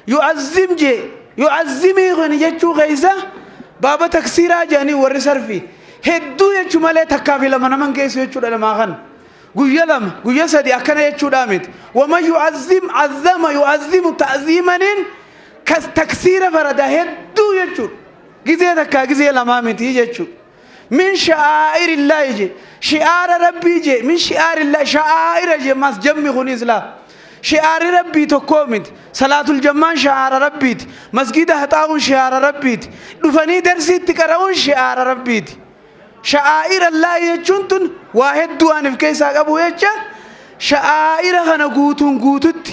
يعظم جي يعظمي غني يجو غيزة بابا تكسيرا جاني ورسر في هدو يجو مالي تكافي لما نمان كيس يجو لما خان قوية لما قوية سدي أكنا يجو دامت وما يعظم عظم يعظم تعظيما كتكسير فردا هدو يجو جزية تكا جزية لما متي يجو من شعائر الله يجي شعار ربي جي من شعار الله شعائر جي ماس جمي خوني إسلام شعار ربي تقومت صلاة الجمان شعار ربي مسجد هتاون شعار ربي دفني درسي تكرهون شعار ربي شعائر الله يجونتن واحد دوان في كيسا أبو يجا شعائر خنا قوتون قوتت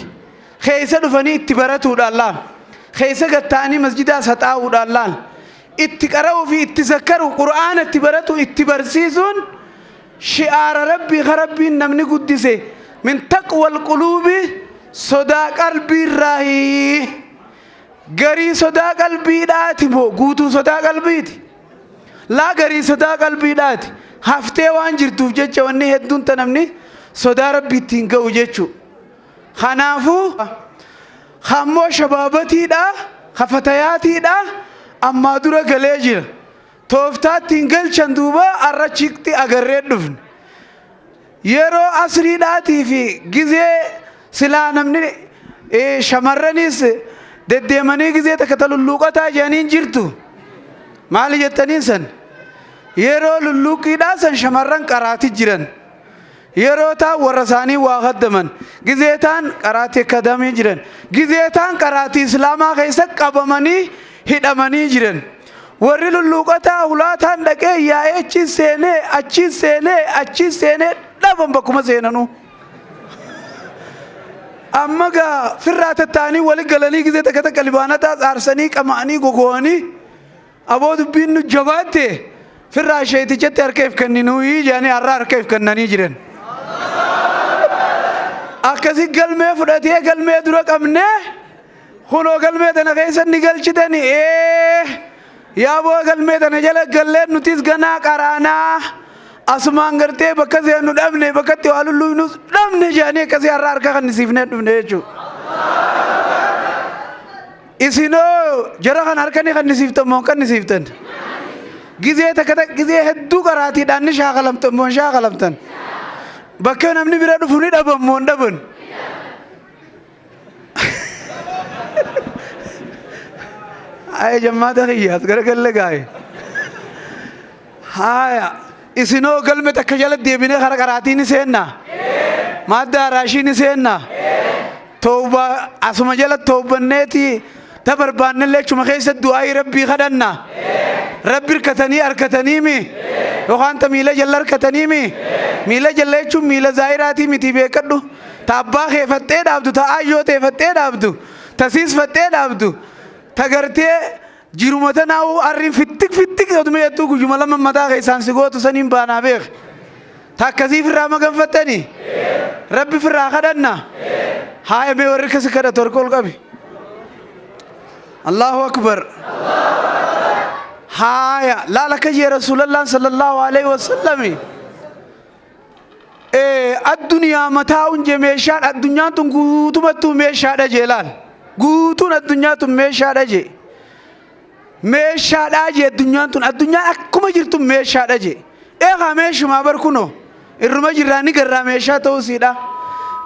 خيسا دفني اتبرتو الله خيسا قطاني مسجد هتاون الله اتكرهوا في اتذكروا قرآن اتبرتو اتبرسيسون شعار ربي غربي نمني قدسه من تقوى القلوب صدا قلبي الراهي غري صدا قلبي داتي بو غوتو صدا قلبي لا غري صدا قلبي داتي هفته وان جرتو جچ وني هدون تنمني صدا ربي تينغو جچو خنافو خمو شبابتي دا خفتياتي دا اما دورا گليجل توفتا تينغل چندوبا ارچيكتي اگريد دفن يرو أسري داتي في جزء سلانم ني شمرنيس دديماني جزء تكتلو اللوكتا جانين جرتو مالي جتنيسن يرو اللوكي داسن شمرن قراتي جرن يرو تا ورساني واخدمن جزء تان قراتي كدامي جرن جزء تان قراتي اسلاما خيسا قبماني هدماني جرن ورل اللوكتا اولاتان دكي يا اچي سيني دابن بكم زينانو أما جا فرات التاني ولي قلني كذا تكتا كلبانا تاز أرسني كماني غوغواني أبود بينو جواته فرات شيء تجت أركيف كننوي جاني أرار كيف كنني جرين أكسي قلمي فراتي قلمي درك أمنه خلو قلمي تنا كيسا نقل شدني يا بو قلمي تنا جل قلت نتيس غنا كرانا asmaan gartee bakka seenu dhabne bakkatti waa lulluunus dhabne jaanii akkasii har'a harka kan nisiifnee dhufne jechuudha. Isinoo jara kan harkanii kan nisiiftan moo kan nisiiftan? Gizee takka gizee hedduu qaraatiidhaan ni shaakalamtan moo shaakalamtan? Bakka namni bira dhufu ni dhaban moo hin dhaban? Ayya jammaata kiyyaas garagalle gaaye. Haaya. إسنو قلمة تكجلت ديبينه خرقراتين سينا مادة راشين سينا توبة أسمى جلت توبة نتي تبربان اللي شو مخيس الدعاء ربي خدنا ربي الكتني أركتني مي وخان تميلا جلر كتني مي ميلا جلر شو ميلا زائراتي متي بيكدو تابا خفتة دابدو تايو تفتة دابدو تسيس فتة دابدو تغرتي جيرومتا ناو أرين فتك أدمي يتوقو جمالا من مدى غيسان سيقوة تسنين بانا بيخ تاكسي في الرامة قنفتني ربي في الراخة دنا هاي بيورك سكرة تركول قبي الله أكبر هاي لا لك يا رسول الله صلى الله عليه وسلم الدنيا متاع جميشان الدنيا تنقوتو متو ميشان جلال قوتون الدنيا تميشان جي meeshaa dhaje addunyaan tun addunyaa akkuma jirtu meeshaa dhaje eegaa meeshuma barkuno irruma jirraani garraa meeshaa ta'uusiidha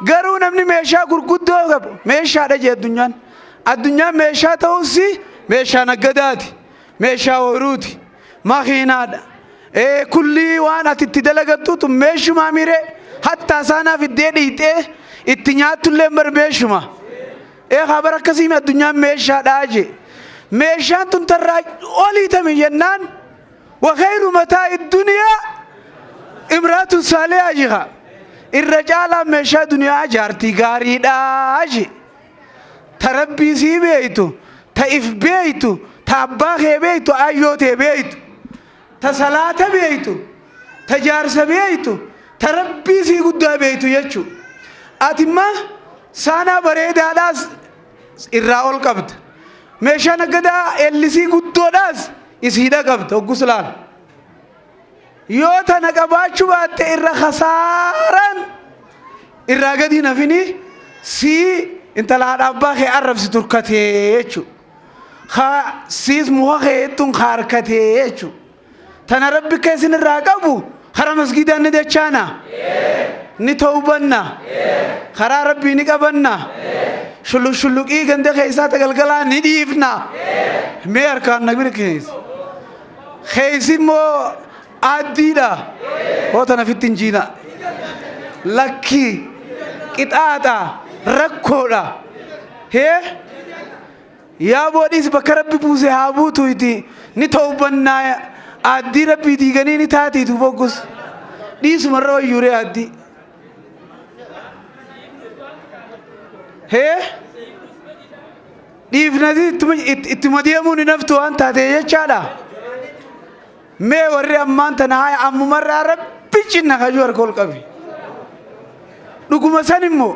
garuu namni meeshaa gurguddoo qabu meeshaa dhaje addunyaan meeshaa ta'uusi meeshaa naggadaati meeshaa horuuti makiinaadha kulli waan ati itti dalagattu tun meeshuma mire hattaa saanaaf iddee dhiitee itti nyaatullee bar meeshuma eegaa bar akkasiin addunyaan meeshaa dhaje ميشان تنتراج أولي تمي جنان وخير متاع الدنيا امرأة صالحة جها الرجال ميشا دنيا جارتي غاري داجي تربي سي بيتو تايف بيتو تاباخ بيتو ايوت بيتو تسلاة بيتو تجارس بيتو تربي سي قد بيتو يجو أتما سانا بريد هذا الرأول قبض meeshaa nagadaa ellisii guddoodhaas isiidha qabda ogguslaal yoo tana qabaachuu baatte irra khasaaraan irraa gadi nafini si intala haadha abbaa kee arrabsi turkatee jechu siis muka keettun harkatee jechu tana rabbi keessin irraa qabu kara masgidaan ni dachaana ni tawbanna karaa rabbii ni qabanna shulluqii ganda keessaa tagalgalaa ni dhiifna mee harkaan nagbiri keessi immoo addiidha hootana fittin jiina lakki qixaaxa rakkoodha hee yaa boodhiis bakka rabbi buuse haa buutu iti ni tawbannaa addii rabbii diiganii ni taatiitu boggus dhiisumarra wayyuuree addii hee dhiifnati ittuma deemuun hin haftu waan taatee jechaadha mee warri ammaan tana haa ammumarraa rabbi cinna kajuu harka ol qabi dhuguma san immoo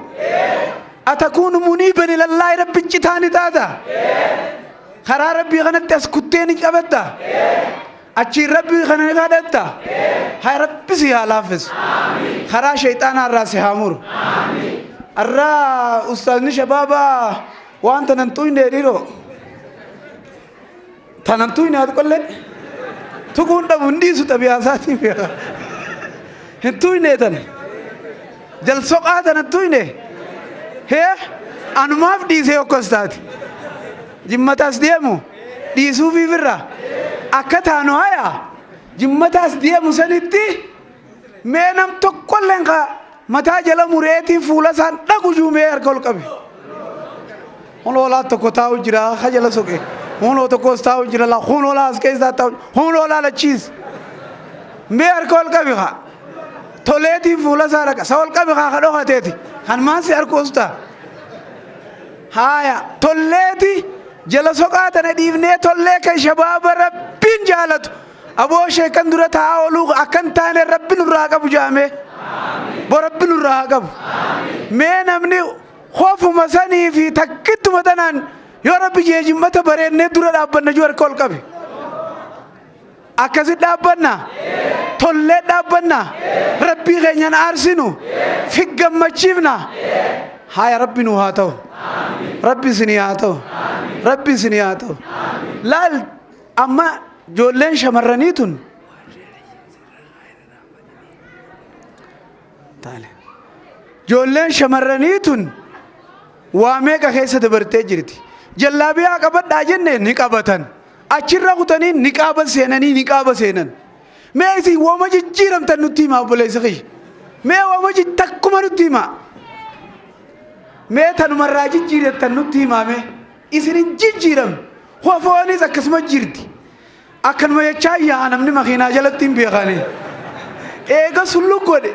atakuunu muniiban ilallaahi rabbi citaani taata karaa rabbii kanatti as kuttee ni qabatta achiin rabbii kana ni kadhatta haa rabbi si haa laaffisu karaa shayxaanaa irraa si haa muru arraa ustaazni shabaabaa waan tanan tuyne dhiro tanan tuyne ati qolle tukuun dhabu hin dhiisu xabiyaasaatiin beeka hin tuyne tan jalsoqaa tanan tuyne hee anumaaf dhiisee okkos taati jimmataas deemu dhiisuufiif irra akka taanu haya jimmataas deemu sanitti mee nam tokkolleen ka mataa jala mureetiin fuula isaan dhagu juumee harka ol qabe hunolaa tokko taa'u jira hajala soqe hunoo tokkos taa'u jira la hunolaa as keessaa taa'u hunolaa lachiis mee harka ol qabe haa toleetiin fuula isaa dhaqa sa ol qabe haa ka dhokateeti kan maansi harkoosta haya tolleeti jala soqaa tana dhiifnee tollee kan shabaaba rabbiin jaalatu aboo sheekan dura taa'aa oluu akkan taane rabbi nurraa qabu jaamee bo rabbi nurraa qabu mee namni hofuma sanii fi takkittuma tanaan yoo rabbi jeejimmata bareennee dura dhaabbanna juu harka ol qabe akkasit dhaabbanna tollee dhaabbanna rabbii keenyan aarsinu fi gammachiifna haya rabbi nu haa ta'u rabbi isinii haa ta'u rabbi isinii haa ta'u laal amma ijoolleen shamarranii tun ijoolleen shamarranii tun waa meeqa keessa dabartee jirti jallaabiyaa qabadhaa jenne ni qabatan achirra kutanii ni qaaba seenanii ni qaaba seenan mee isin wooma jijjiiramtan nutti himaa obboleessa kiyya mee wooma takkuma nutti himaa mee tanumarraa jijjiirattan nutti himaame isin hin jijjiiramne hofoonis akkasuma jirti akkanuma jechaa yaa namni makiinaa jalatti hin beekane eega sullu godhe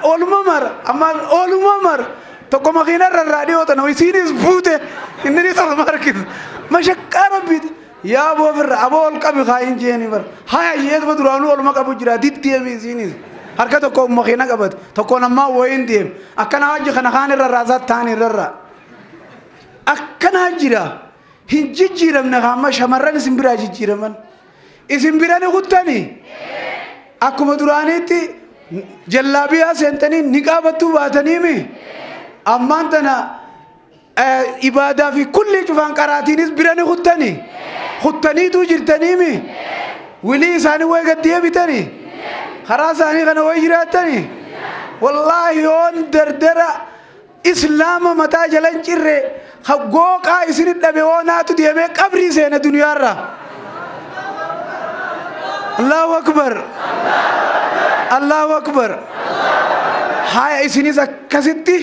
oluma mara amma oluma mara tokko makiina irraa dhiyootan isiinis buute inni ni sama markis mashaqqaa rabbiiti yaa aboo firra aboo ol qabi kaayin jeeni bar haya jeetuma duraanuu oluma qabu jira diddeemi isiinis harka tokko makiina qabate tokko namaa wayin deem akkana hajji kana kaan irra raasaa taan irra akkana jira hin jijjiiramne hamma shamarran isin biraa jijjiiraman isin birani kuttani akkuma duraaniitti jallaabiyaa seentanii ni qaabattuu baataniimi ammaan tana ibaadaa fi kulli cufaan qaraatiinis birani kuttaniitu jirtaniimi wilii isaanii way gaddiyee bitanii karaa isaanii kana way jiraatanii wallaahi yoon dardara islaama mataa jalan cirre gooqaa isinit dhabe oonaatu deemee qabrii seene duniyaarra allahu akbar allahu akbar haya isinis akkasitti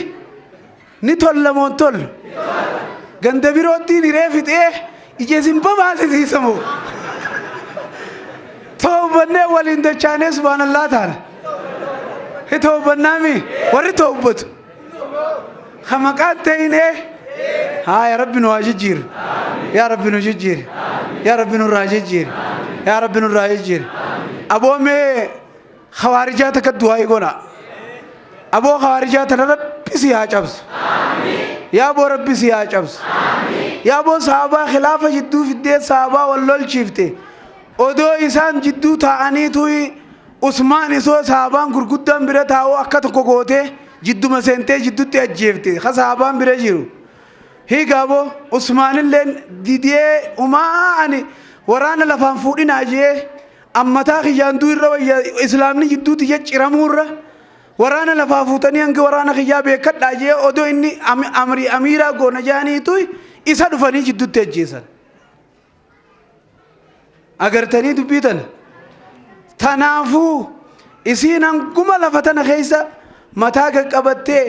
ni tollamoon tol ganda biroottiin hiree fixee ijeesin babaasisiisamoo toobannee waliin dachaanee subhaanallaa taana toobbannaami warri toobbatu kamaqaan ta'inee ها يا رب نواججير يا رب نججير يا رب نراججير يا رب نراججير أبو مي خوارجاتك الدعاء يقولنا أبو خوارجات رب سيها جبس يا أبو رب سيها جبس يا بو صحابة خلافة جدو في الدين صحابة واللول شفته ودو إنسان جدو تعني توي عثمان إسو صحابان غرغدان بيرا تاو أكتو كوكوته جدو مسنته جدو تأجيفته خصحابان بيرا جيرو هي قابو عثمان اللين ديديه وما أني ورانا لفان فودي ناجيه أما تاخي جاندو الروا إسلامني جدو تيجي رامورة ورانا لفافوتني أنك ورانا خيابه كت ناجيه ودو إني أميرا غو نجاني توي إسا دفاني جدو تأجيسان agartanii dubbitan tanaafu isiin hanguma lafatana keessa mataa qaqqabattee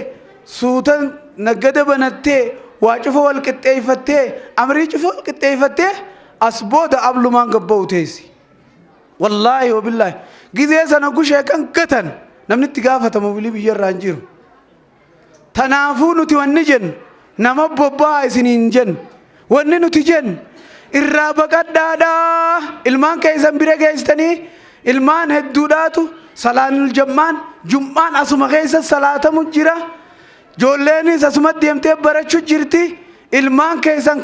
suutan naggada banattee waa cufa wal qixxeeffattee amrii cufa wal qixxeeffattee as booda ablumaan gabba'u teessi wallaahi wabillaahi gizee sana gushee kan gatan namni itti gaafatamu bilii biyyarraa hin jiru tanaafuu nuti wanni jennu nama bobbaa isiniin jennu wanni nuti jennu irraa baqadhaadha ilmaan keessan bira geessitanii ilmaan hedduudhaatu salaanul jammaan jum'aan asuma keessa salaatamu jira joolleenis asuma deemtee barachuu jirti ilmaan keessan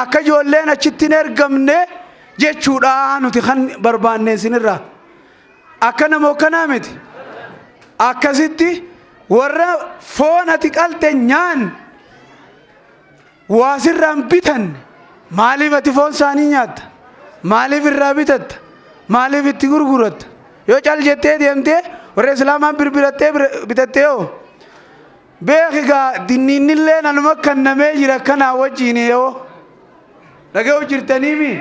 akka joolleen achitti hin ergamne jechuudha nuti kan barbaanne isinirraa akka namoo kanaa miti akkasitti warra foon ati qalte nyaan waasirraan bitan maaliif ati foon isaanii nyaatta maaliif irraa bitatta maaliif itti gurguratta yoo cal jettee deemtee warra islaamaan birbirattee bitattee yoo beekigaa dinniinillee nanuma kannamee jira kanaa wajjiin yoo dhaga'u jirtaniimi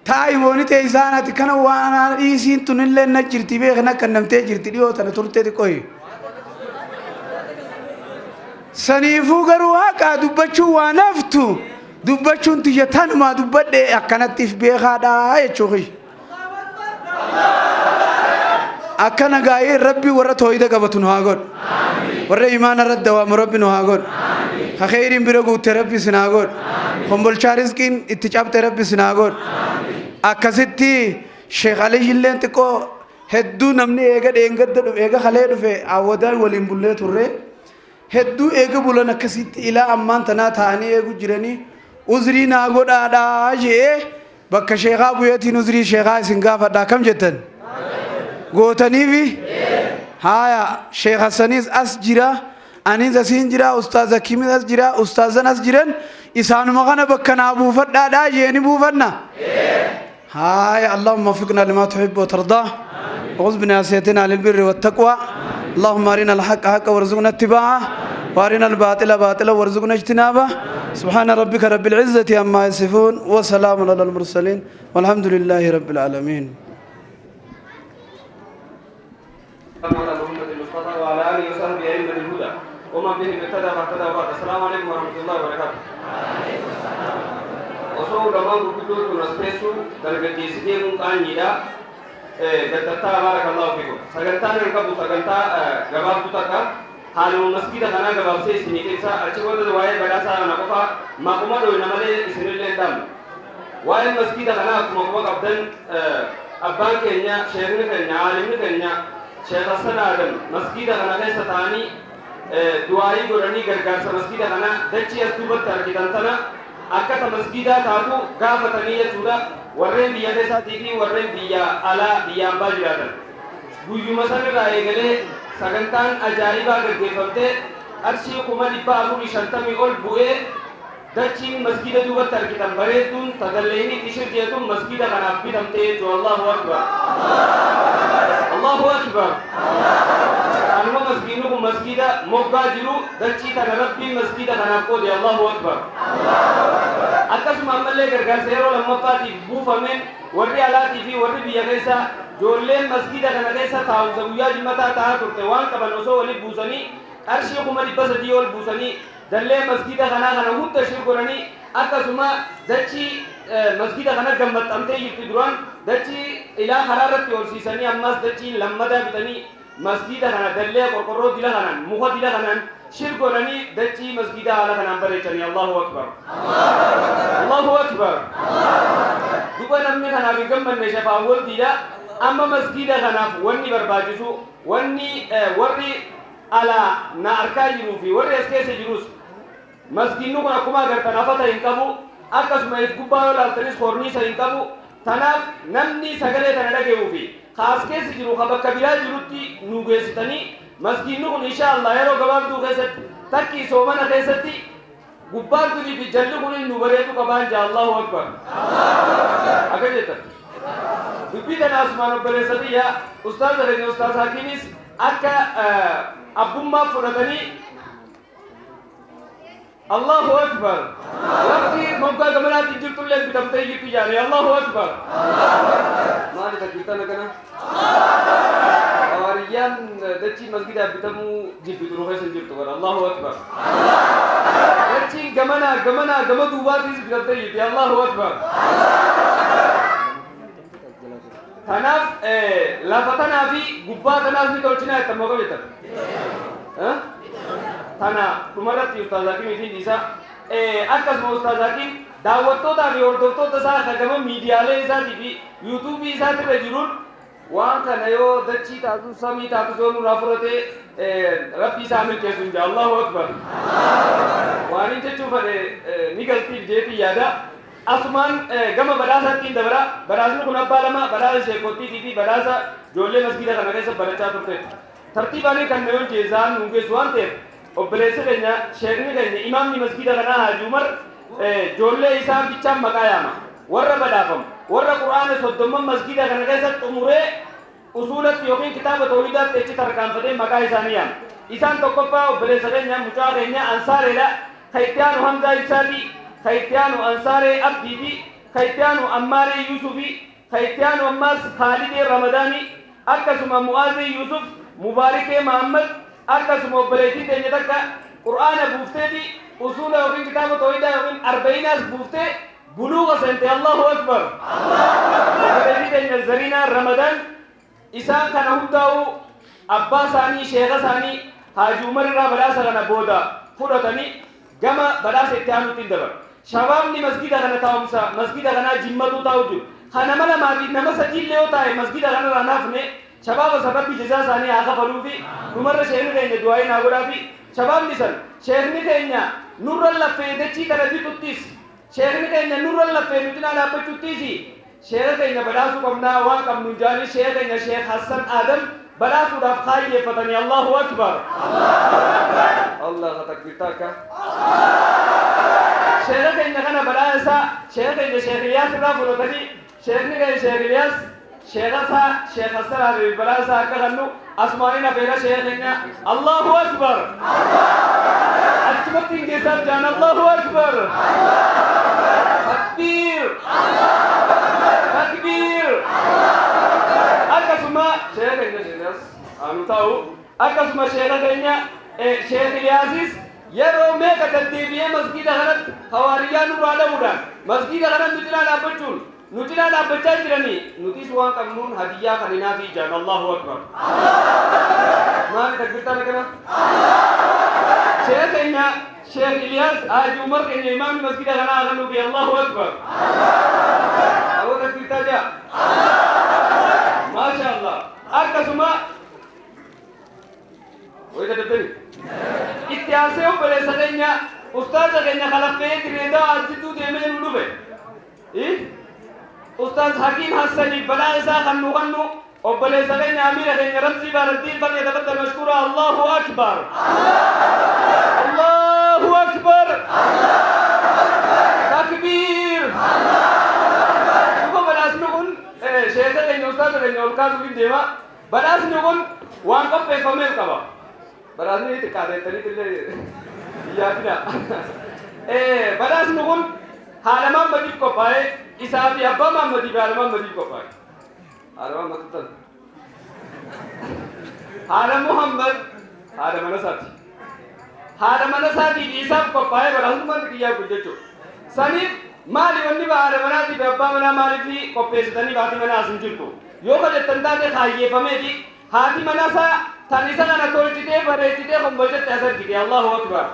taayibooni ta'e isaan ati kana waan dhiisiin tunillee na jirti beekna kannamtee jirti dhiyoo tana turtee xiqqooyi saniifuu garuu haqaa dubbachuu waan haftu dubbachuun tiyya tanuma dubbadhe akkanattiif beekaadha jechuufi akkana gaa'ee rabbi warra tooyida qabatu nu haa godhu warra imaana irratti dawaamu rabbi nu haa godhu ka kheyriin bira guutte rabbi sin haa godhu kombolchaa rizqiin itti cabxe rabbi sin haa godhu akkasitti sheekh aliyyilleen xiqqoo hedduu namni eega dheengadda dhufe eega kalee dhufe awwadaan waliin bullee turre hedduu eega bulan akkasitti ilaa ammaan tanaa ta'anii eegu jiranii uzrii naa godhaadhaa jee bakka sheekaa buyeetiin uzrii sheekaa isin gaafadhaa kam jettan gootaniifi haya sheekh Hassaniis as jira anis asiin jira ustaaz Hakiimis as jira ustaazan as jiran isaanuma kana bakka naa buufadhaadhaa jeeni buufanna haya allahumma waffiqna lima tuhibbu wa tardaa وخذ بناصيتنا للبر والتقوى اللهم أرنا الحق حقا وارزقنا اتباعه وارنا الباطل باطلا وارزقنا اجتنابه سبحان ربك رب العزة عما يصفون وسلام على المرسلين والحمد لله رب العالمين وعلى آله وصحبه أئمة الهدى ومن بهم اهتدى فاهتدى وبعد السلام عليكم ورحمة الله وبركاته وصول دمان بكتور كنسبسو درجة سيدي مقانيدا دكتور بارك الله فيكم سجنتا نركب سجنتا جواب تطلع حالو مسجد خنا جواب سي سنيكسا أشوفه ده واي بدأسا نقطة ما كم دو نملة سنيل دام واي مسجد خنا كم قبضن أبان كنيا شهرنا كنيا عالمنا كنيا شهر حسن آدم مسجد خنا كيسا ثاني دعائي قرني غرغر مسجد خنا دچي أستوبت تركيدان تنا أكثر مسجد تابو غافة تانية جودا warreen biyya keessaatii fi warreen biyya alaa biyyaan baa jiraatan guyyuma sanirraa eegalee sagantaan ajaa'ibaa gaggeeffamtee qarshii 450 ol bu'ee dachiin masgida duubatti argitan bareedduun tagalleeyni ishir jeetuun masgida kanaaf bitamtee jechuudha Allahu akbar Allahu akbar anuma masgidni kun masgida moggaa jiru dachii kana rabbiin masgida kanaaf qoode Allahu akbar akkasuma ammallee gargaarsa yeroo lammaffaatiif buufameen warri alaatii fi warri biyya keessa joolleen masgida kana keessa taa'umsa guyyaa jimmataa ta'aa turte waan qaban osoo waliif buusanii qarshii 300 ol buusanii dallee masgida kanaa kana hunda ishee godhanii akkasuma dachii masgida kana gammaxxamtee jirti duraan dachii ilaa karaarratti horsiisanii ammas dachii lammadaa bitanii masgida kana dallee qorqorroo dila kanaan muka dila kanaan shirgodhanii dachii masgida haala kanaan bareechanii Allahu akbar Allahu akbar duba namni kanaaf hin gammanne shafaa waldiidha amma masgida kanaaf wanni barbaachisu wanni warri alaa na arkaa jiruu fi warri as keessa jirus مسكينو كنا كما قرتنا نفتا ينكبو أكس ما يتكبا ولا تريس خورنيسا ينكبو تناف نمني سجلة تندقوا في خاص كيس جرو خبر كبيرة جروتي نوجستني مسكينو إن شاء الله يرو قباب دو خيست تكي سومنا خيستي قبار كذي بجلو كوني نوبريتو كبان جا الله أكبر أكيد جتا بيبي ناسمان بلساتي يا أستاذ رجع أستاذ حكيميس أكا أبوما فرادني الله أكبر وقتي مبكى كمانا تجيب تولي بتبتي يجي جاري الله أكبر ما ada kita nakana awarian deci masjid abitamu jibi turuhe senjib tu Allahu Akbar deci gamana gama dubar dis bitabte yiti Allahu Akbar tanaf lafatana fi gubba tanas ni tolchina tamoga betar tana tumarati ustazaki mi disa akas mo ustazaki daawwattoota fi hordoftoota isaa dhagama miidiyaalee isaatii fi yuutuubii isaatti irra jiruun waan kana yoo dachii taatu samii taatu soo nurraa fudhatee rabbii isaa milkeessu hin jaa Allahu Akbar waan hin jechuu fedhe ni galtiif jeetii yaada asumaan gama badhaasaatti dabara badhaasni kun abbaa lama badhaasa sheekottiitii fi badhaasa ijoollee masgiida kana keessa barachaa turteetti tartiibaanii kan nayoon jeesaan nuungeessu waan ta'eef obboleessi keenya sheekni keenya imaamni masgiida kanaa Haaji Umar jolle isaan bichaan maqaa yaama warra badhaafamu warra qur'aana soddomman masgiida kana keessatti xumuree usulatti yookiin kitaaba tawhiidaatti achi tarkaanfatee maqaa isaanii yaama isaan tokkoffaa obboleessa keenya mucaa keenya ansaareedha kayitiyaanu hamzaa ibsaati kayitiyaanu ansaaree abdiiti kayitiyaanu ammaaree yuusufi kayitiyaanu ammaas khaalidee ramadaanii akkasuma mu'aazee yuusuf mubaarikee mahammad akkasuma obboleettii teenya takka qur'aana buufteeti usul يوكين كتابة توحيدة يوكين 40 ناس بوفته بلوغ سنتي الله أكبر وكذلك نزرينا رمضان إسان كان هداو أبا ساني شيخ ساني حاج عمر را بلاس غنا بودا فرطني جمع بلاس اتهامو تندبر شباب ني مسجد غنا تاومسا مسجد غنا جمتو تاوجو خانا ملا ماغي نما سجل ليو تاي مسجد غنا رانافني شباب سبب جزا ساني آخا فلوفي عمر شيخ غير دعائي ناغودا في شباب نسان شيخ نكينيا نور الله فيدتشي كردي تطيس شيخ نكينيا نور الله فيدتنا لابد تطيسي شيخ كينيا بداسو كمنا وان كم نجاني شيخ كينيا شيخ حسن آدم بداسو داف خاية فتني الله أكبر الله تكبيرتك شيخ كينيا كنا بداسا شيخ كينيا شيخ إلياس رافو تاني شيخ نكينيا شيخ إلياس شيخ حسن آدم بداسا كغنو أسمعنا بيرا شيخنا الله أكبر أتمتين كيسر جان الله أكبر تكبير تكبير أكسما شيخنا شيخناس أنو تاو أكسما شيخنا شيخ الياسيس yeroo meeqa deddeebi'ee masgiida kanatti hawaariyyaan nurraa dhabuudhaan masgiida kanatti nu cinaa dhaabbachuun nu cinaa dhaabbachaa jiranii nutis waan qabnuun hadiyyaa kan hinaaf ijaan Allahu Akbar maali takbirtaan akkana sheekh keenya sheekh Iliyaas Haaji Umar keenya imaamni masgiida kanaa kan nuufi Allahu Akbar awwa takbirtaa jaa maasha Allah akkasuma wayda dabbani itti obboleessa keenya ustaaza keenya kalaffee direedaa ajjituu deemee nu dhufe ustaaz Hakiim Hassanii balaa isaa kan nu qannu obboleessa keenya amiira keenya Ramzii Baarattiin falyatafaddal mashkuura Allahu Akbar Allahu Akbar takbiir dhufa badhaasni kun sheekha keenya ustaaza keenya ol kaasuuf deema badhaasni kun waan qopheeffameef qaba badhaasni xiqqaateettaniitillee yaadina badhaasni kun haadha Mahammadiif qophaa'e isaa fi abbaa Mahammadiif haadha Mahammadiif qophaa'e haadha Mahammad tan haadha Muhammad haadha mana isaati haadha mana isaatiif isaaf qophaa'e badhaasummaan xiyyaa kun jechuudha saniif maali wanni haadha manaatiif abbaa manaa maaliif qopheessitanii haati manaa asin jirtu yoo kadhattan taate kaayyeeffameeti haati manaasaa tan isa kana tolchitee bareechitee kombolchatti asargite Allahu Akbar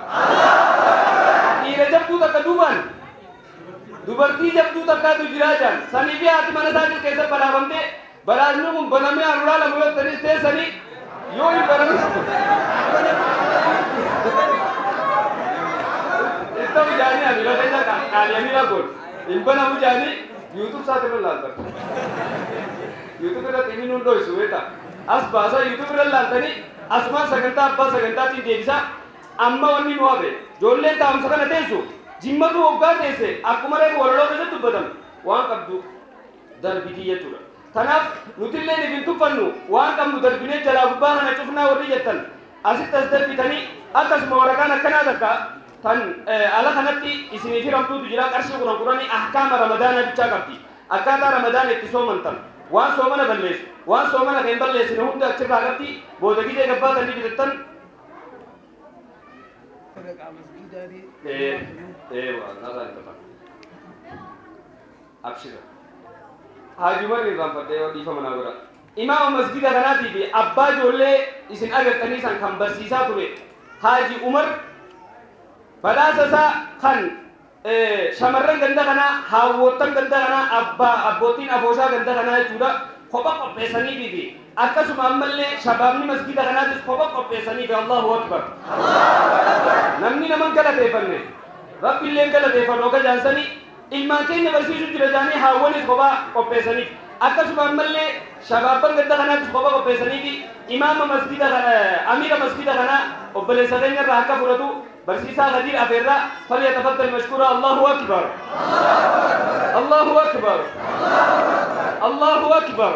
dhiira jabduu takka duuban dubartii jabduu takkaatu jiraa jaan sanii fi haati mana isaatii keessa badhaafamte badhaasni kun banamee haruuraa lama yottanis teessanii yoo hin baname Kita mujani amira kenya kali amira gol. Impana mujani YouTube saat itu lantar. YouTube itu ini nundo isu itu. As bahasa YouTube itu lantar ni asma saganta abba saganta ti devisa amma wani nuabe. Jolle tam sakana tesu. Jimma tu ogga tese. Aku mare ko warlo tese tu badam. Wan kabdu dar bidiya tura. Tanaf nutille ni bintu fannu. Wan kam dar bine jala gubana na chufna wari jatan. Asit tasdar bitani atas mawarakana kana daka. Tan ala kanatti isini firamtu tujira karshi kuna kurani ahkam ramadana bicha kapti akata ramadana ittiso mantan wa somana balles wa somana kan balles ne hunda achira kapti bodagi je gabba tandi bitan wa nada intata abshira haji mari rampate wa difa managura imam masjid ganati bi abba jolle isin agar kanisan kan basisa ture haji umar badasa kan shamarran ganda kana hawotan ganda kana abbotin afosha ganda kana juda khoba kopesani bibi akkasuma ammalle shababni masjid kana dis khoba kopesani bi Allahu akbar namni naman kala tefanne rabbil len kala tefano ka jansani ilman kenne barsisu jira jani hawoni khoba kopesani akkasuma ammalle shababan ganda kana dis khoba kopesani bi imam masjid kana amira masjid kana obbale sadenya rahaka furatu برسيسا غدير أفرا فليتفضل مشكورا الله أكبر الله أكبر الله أكبر